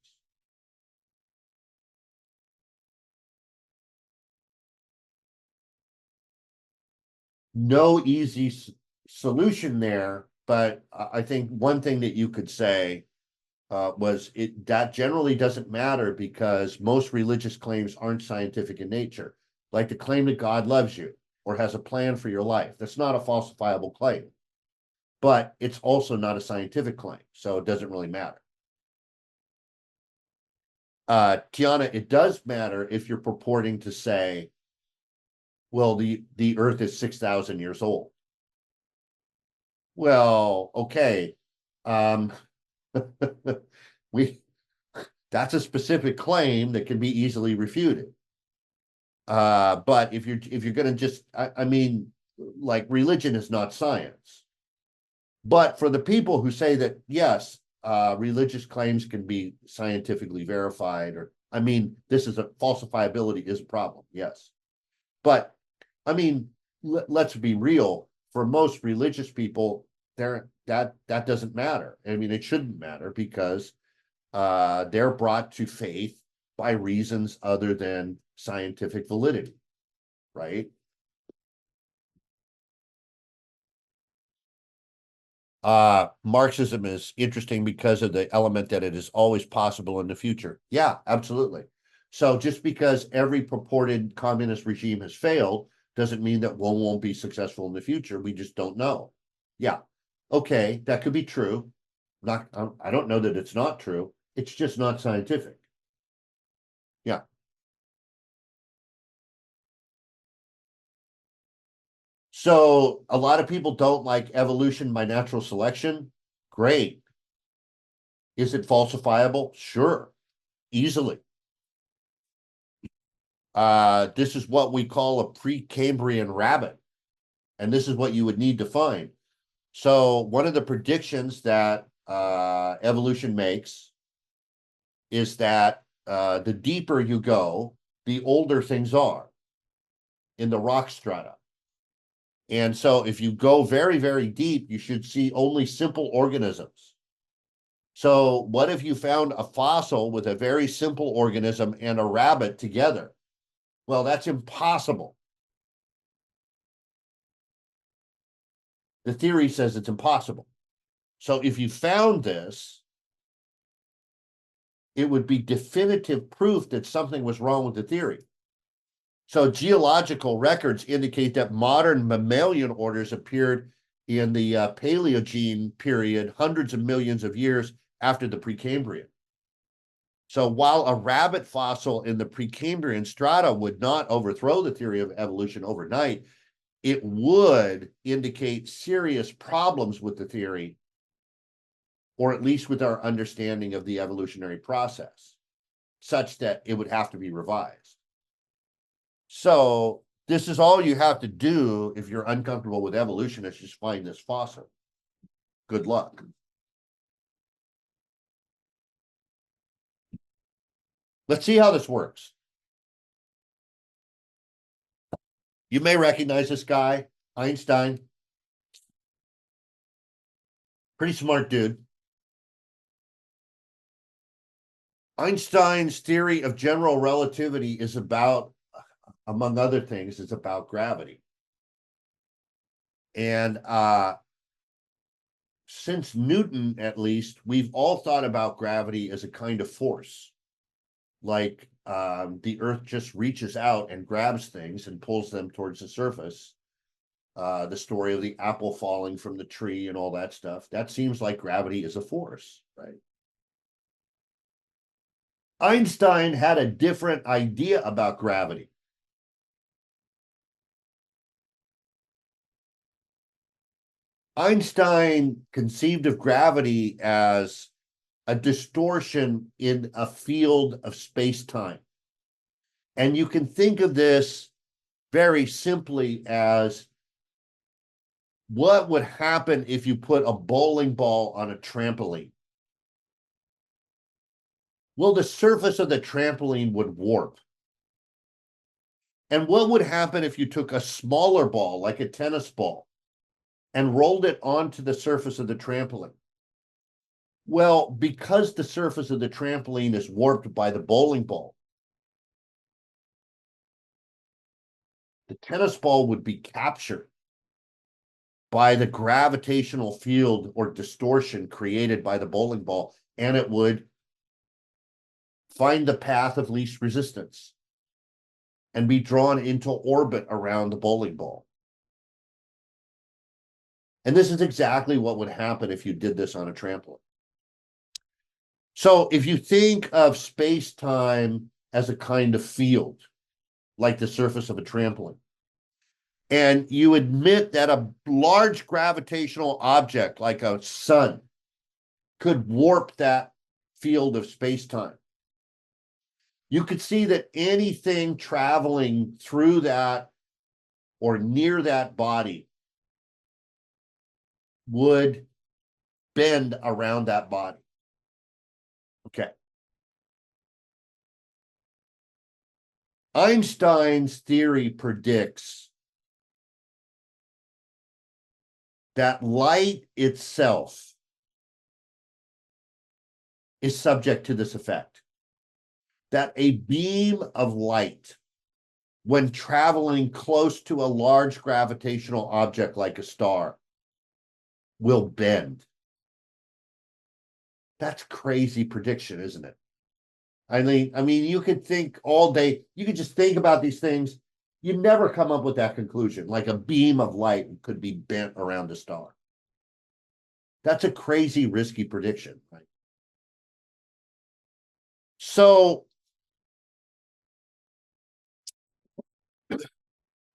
No easy solution there, but I think one thing that you could say was that generally doesn't matter because most religious claims aren't scientific in nature, like the claim that God loves you or has a plan for your life. That's not a falsifiable claim, but it's also not a scientific claim, so it doesn't really matter. Tiana, it does matter if you're purporting to say, well, the Earth is 6,000 years old. Well, okay. Um, we that's a specific claim that can be easily refuted. But if you're going to just, I mean, like religion is not science. But for the people who say that, yes, religious claims can be scientifically verified, or I mean, this is a falsifiability is a problem, yes. But I mean, let's be real. For most religious people, that doesn't matter. I mean, it shouldn't matter because they're brought to faith by reasons other than scientific validity, right? Marxism is interesting because of the element that it is always possible in the future. Yeah, absolutely. So just because every purported communist regime has failed doesn't mean that one won't be successful in the future. We just don't know. Yeah. Okay, that could be true. Not, I don't know that it's not true. It's just not scientific. Yeah. So a lot of people don't like evolution by natural selection. Great. Is it falsifiable? Sure, easily. This is what we call a Precambrian rabbit, and this is what you would need to find. So one of the predictions that evolution makes is that the deeper you go, the older things are in the rock strata. And so if you go very, very deep, you should see only simple organisms. So what if you found a fossil with a very simple organism and a rabbit together? Well, that's impossible. The theory says it's impossible. So if you found this, it would be definitive proof that something was wrong with the theory. So geological records indicate that modern mammalian orders appeared in the Paleogene period, hundreds of millions of years after the Precambrian. So while a rabbit fossil in the Precambrian strata would not overthrow the theory of evolution overnight, it would indicate serious problems with the theory, or at least with our understanding of the evolutionary process, such that it would have to be revised. So this is all you have to do if you're uncomfortable with evolution, is just find this fossil. Good luck. Let's see how this works. You may recognize this guy, Einstein. Pretty smart dude. Einstein's theory of general relativity is about, among other things, it's about gravity. And since Newton, at least, we've all thought about gravity as a kind of force. Like the Earth just reaches out and grabs things and pulls them towards the surface. The story of the apple falling from the tree and all that stuff. That seems like gravity is a force, right? Einstein had a different idea about gravity. Einstein conceived of gravity as a distortion in a field of space-time. And you can think of this very simply as what would happen if you put a bowling ball on a trampoline? Well, the surface of the trampoline would warp. And what would happen if you took a smaller ball, like a tennis ball, and rolled it onto the surface of the trampoline? Well, because the surface of the trampoline is warped by the bowling ball, the tennis ball would be captured by the gravitational field or distortion created by the bowling ball and it would find the path of least resistance and be drawn into orbit around the bowling ball. And this is exactly what would happen if you did this on a trampoline. So if you think of space-time as a kind of field, like the surface of a trampoline, and you admit that a large gravitational object like a sun could warp that field of space-time, you could see that anything traveling through that or near that body would bend around that body. Okay. Einstein's theory predicts that light itself is subject to this effect. That a beam of light, when traveling close to a large gravitational object like a star, will bend. That's crazy prediction, isn't it? I mean, you could think all day, you could just think about these things. You never come up with that conclusion, like a beam of light could be bent around a star. That's a crazy, risky prediction, right? So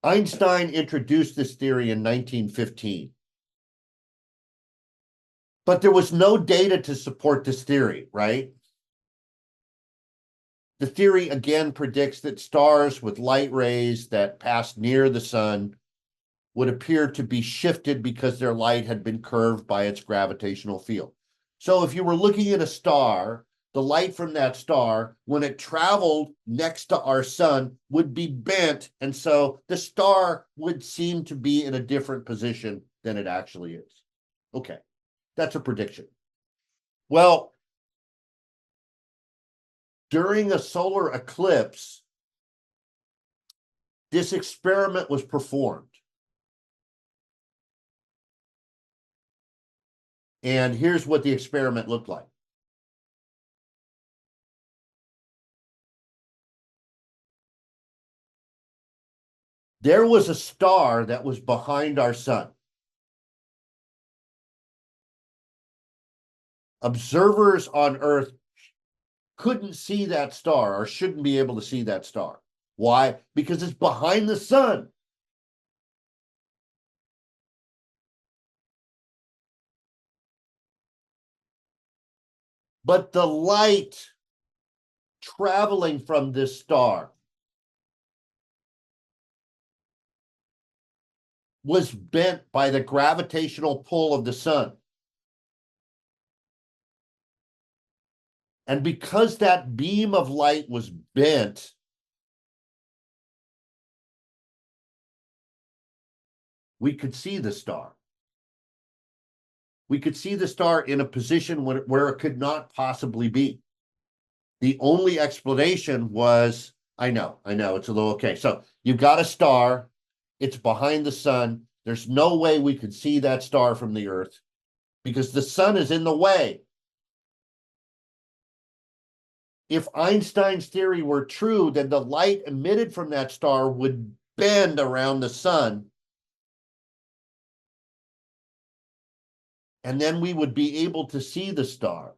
Einstein introduced this theory in 1915. But there was no data to support this theory, right? The theory again predicts that stars with light rays that pass near the sun would appear to be shifted because their light had been curved by its gravitational field. So if you were looking at a star, the light from that star, when it traveled next to our sun, would be bent, and so the star would seem to be in a different position than it actually is. Okay, that's a prediction. Well, during a solar eclipse, this experiment was performed. And here's what the experiment looked like. There was a star that was behind our sun. Observers on Earth couldn't see that star or shouldn't be able to see that star. Why? Because it's behind the sun. But the light traveling from this star was bent by the gravitational pull of the sun. And because that beam of light was bent, we could see the star. We could see the star in a position where it could not possibly be. The only explanation was, I know, it's a little, okay. So you've got a star, it's behind the sun. There's no way we could see that star from the Earth because the sun is in the way. If Einstein's theory were true, then the light emitted from that star would bend around the sun. And then we would be able to see the star.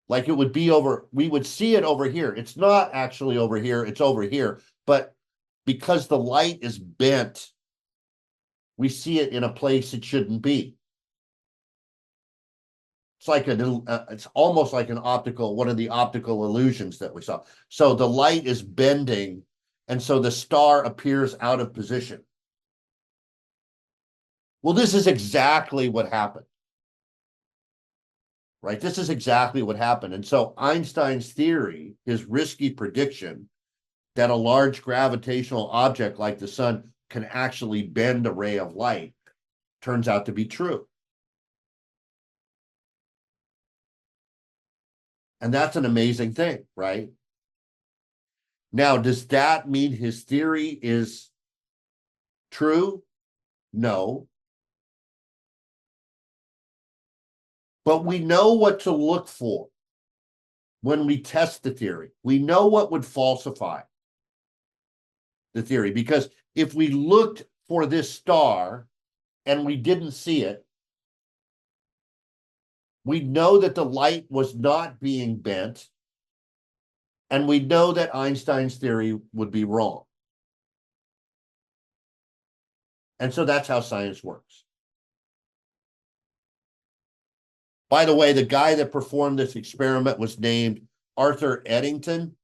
Like it would be over, we would see it over here. It's not actually over here, it's over here. But because the light is bent, we see it in a place it shouldn't be. It's like it's almost like an optical, one of the optical illusions that we saw. So the light is bending, and so the star appears out of position. Well, this is exactly what happened. Right? This is exactly what happened. And so Einstein's theory, his risky prediction that a large gravitational object like the sun can actually bend a ray of light, turns out to be true. And that's an amazing thing, right? Now, does that mean his theory is true? No. But we know what to look for when we test the theory. We know what would falsify the theory, because if we looked for this star and we didn't see it, we know that the light was not being bent, and we know that Einstein's theory would be wrong. And so that's how science works. By the way, the guy that performed this experiment was named Arthur Eddington.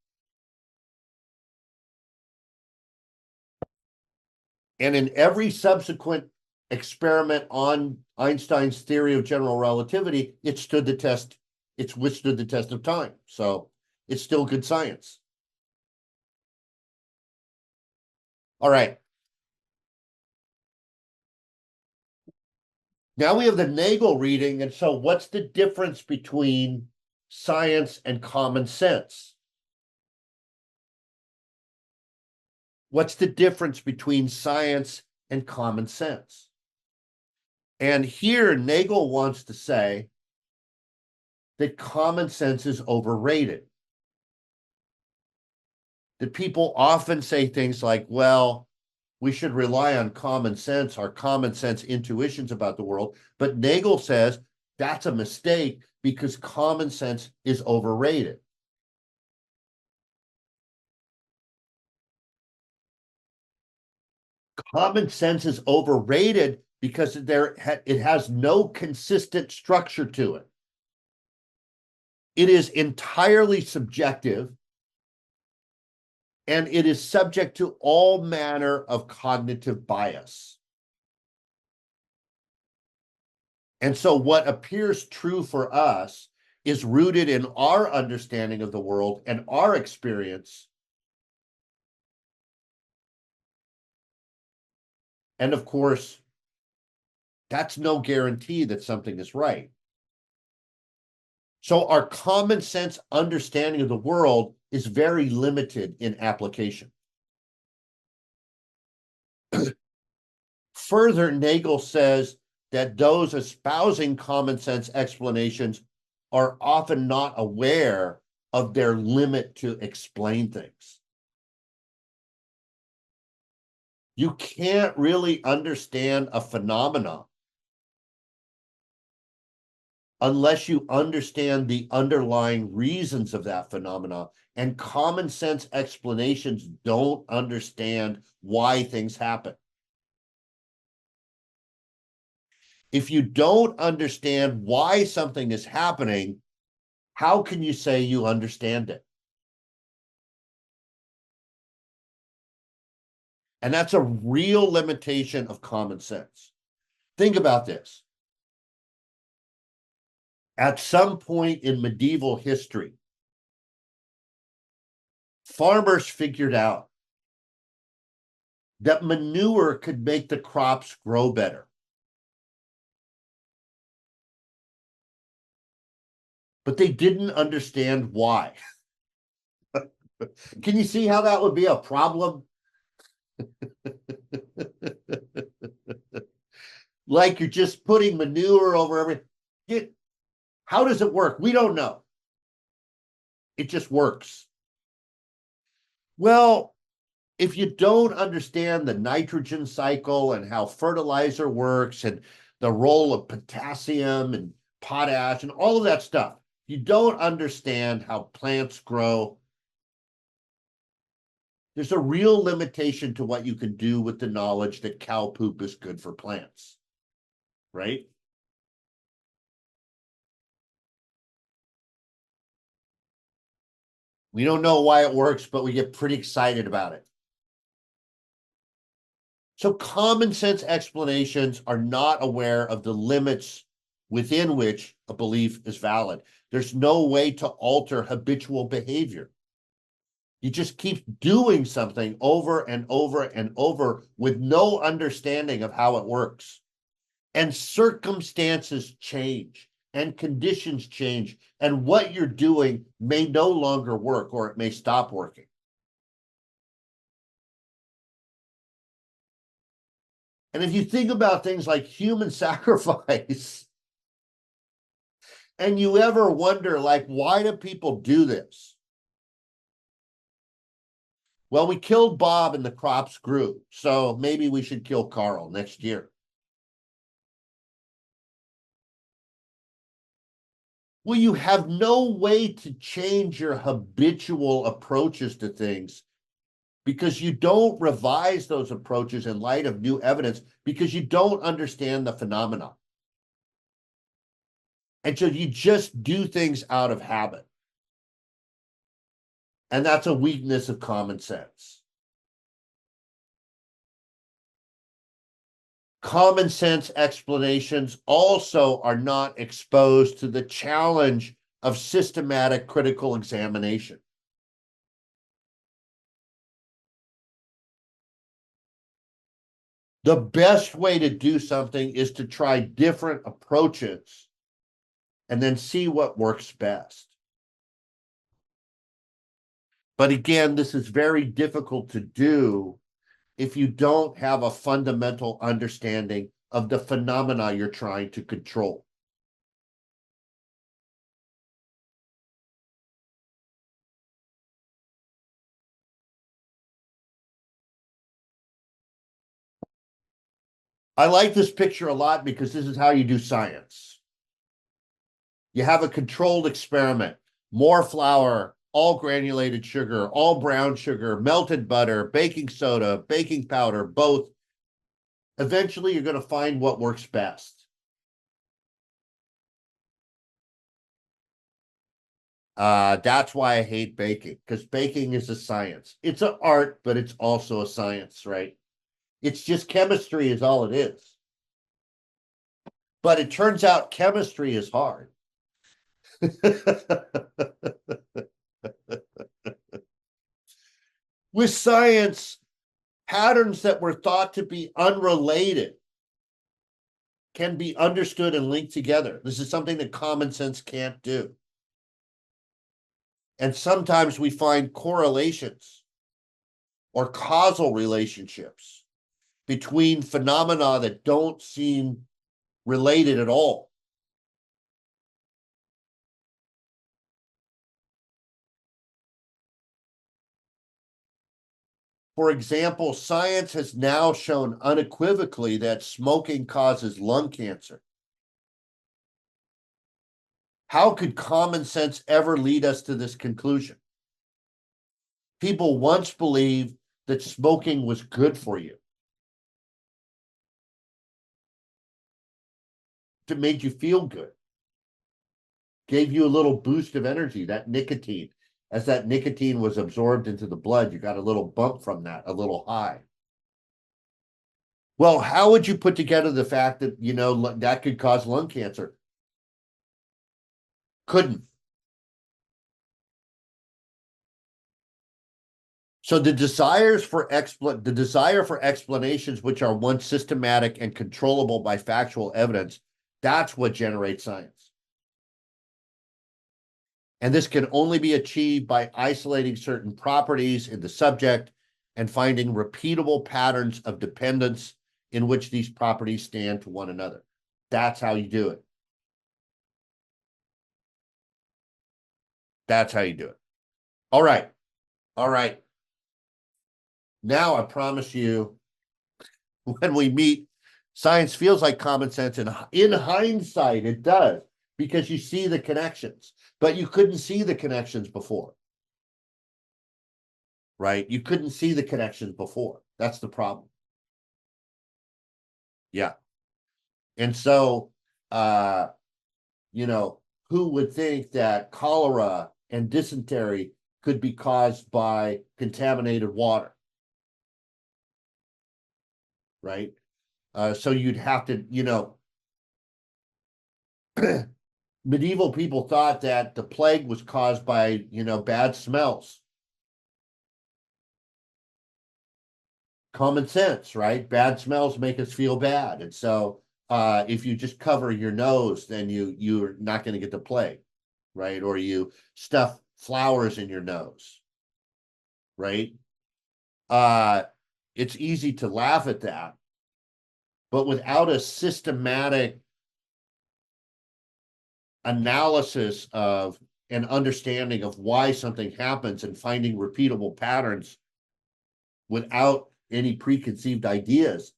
And in every subsequent experiment on Einstein's theory of general relativity, it stood the test. It's withstood the test of time. So it's still good science. All right. Now we have the Nagel reading. And so what's the difference between science and common sense? What's the difference between science and common sense? And here Nagel wants to say that common sense is overrated. That people often say things like, well, we should rely on common sense, our common sense intuitions about the world. But Nagel says that's a mistake because common sense is overrated. Common sense is overrated because it has no consistent structure to it. It is entirely subjective, and it is subject to all manner of cognitive bias. And so what appears true for us is rooted in our understanding of the world and our experience. And of course, that's no guarantee that something is right. So our common sense understanding of the world is very limited in application. Further, Nagel says that those espousing common sense explanations are often not aware of their limit to explain things. You can't really understand a phenomenon unless you understand the underlying reasons of that phenomena. And common sense explanations don't understand why things happen. If you don't understand why something is happening, how can you say you understand it? And that's a real limitation of common sense. Think about this. At some point in medieval history, farmers figured out that manure could make the crops grow better. But they didn't understand why. Can you see how that would be a problem? Like you're just putting manure over everything. How does it work? We don't know. It just works. Well, if you don't understand the nitrogen cycle and how fertilizer works and the role of potassium and potash and all of that stuff, you don't understand how plants grow, there's a real limitation to what you can do with the knowledge that cow poop is good for plants, right? We don't know why it works, but we get pretty excited about it. So common sense explanations are not aware of the limits within which a belief is valid. There's no way to alter habitual behavior. You just keep doing something over and over and over with no understanding of how it works. And circumstances change and conditions change, and what you're doing may no longer work, or it may stop working. And if you think about things like human sacrifice, And you ever wonder, like, why do people do this? Well, we killed Bob and the crops grew, so maybe we should kill Carl next year. Well, you have no way to change your habitual approaches to things because you don't revise those approaches in light of new evidence because you don't understand the phenomenon. And so you just do things out of habit. And that's a weakness of common sense. Common sense explanations also are not exposed to the challenge of systematic critical examination. The best way to do something is to try different approaches and then see what works best. But again, this is very difficult to do if you don't have a fundamental understanding of the phenomena you're trying to control. I like this picture a lot because this is how you do science. You have a controlled experiment, more flour, all granulated sugar, all brown sugar, melted butter, baking soda, baking powder, both. Eventually, you're going to find what works best. That's why I hate baking, because baking is a science. It's an art, but it's also a science, right? It's just chemistry is all it is. But it turns out chemistry is hard. With science, patterns that were thought to be unrelated can be understood and linked together. This is something that common sense can't do. And sometimes we find correlations or causal relationships between phenomena that don't seem related at all. For example, science has now shown unequivocally that smoking causes lung cancer. How could common sense ever lead us to this conclusion? People once believed that smoking was good for you. It made you feel good, gave you a little boost of energy, that nicotine. As that nicotine was absorbed into the blood, you got a little bump from that, a little high. Well, how would you put together the fact that, that could cause lung cancer? Couldn't. So the desire for explanations which are once systematic and controllable by factual evidence, that's what generates science. And this can only be achieved by isolating certain properties in the subject and finding repeatable patterns of dependence in which these properties stand to one another. That's how you do it. That's how you do it. All right. All right. Now I promise you, when we meet, science feels like common sense. And in hindsight, it does, because you see the connections, but you couldn't see the connections before. Right? You couldn't see the connections before. That's the problem. Yeah. And so, uh, who would think that cholera and dysentery could be caused by contaminated water? Right? So you'd have to, medieval people thought that the plague was caused by, bad smells. Common sense, right? Bad smells make us feel bad. And so if you just cover your nose, then you're not going to get the plague, right? Or you stuff flowers in your nose, right? Uh, it's easy to laugh at that, but without a systematic analysis of and understanding of why something happens and finding repeatable patterns without any preconceived ideas,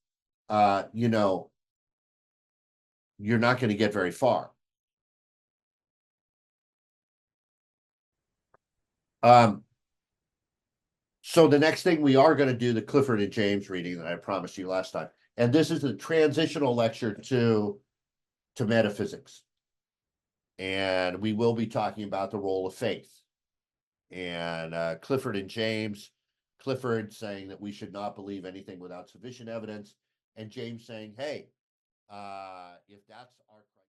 you know, you're not going to get very far. So the next thing we are going to do the Clifford and James reading that I promised you last time. And this is the transitional lecture to metaphysics. And we will be talking about the role of faith. And Clifford and James, Clifford saying that we should not believe anything without sufficient evidence, and James saying, hey, if that's our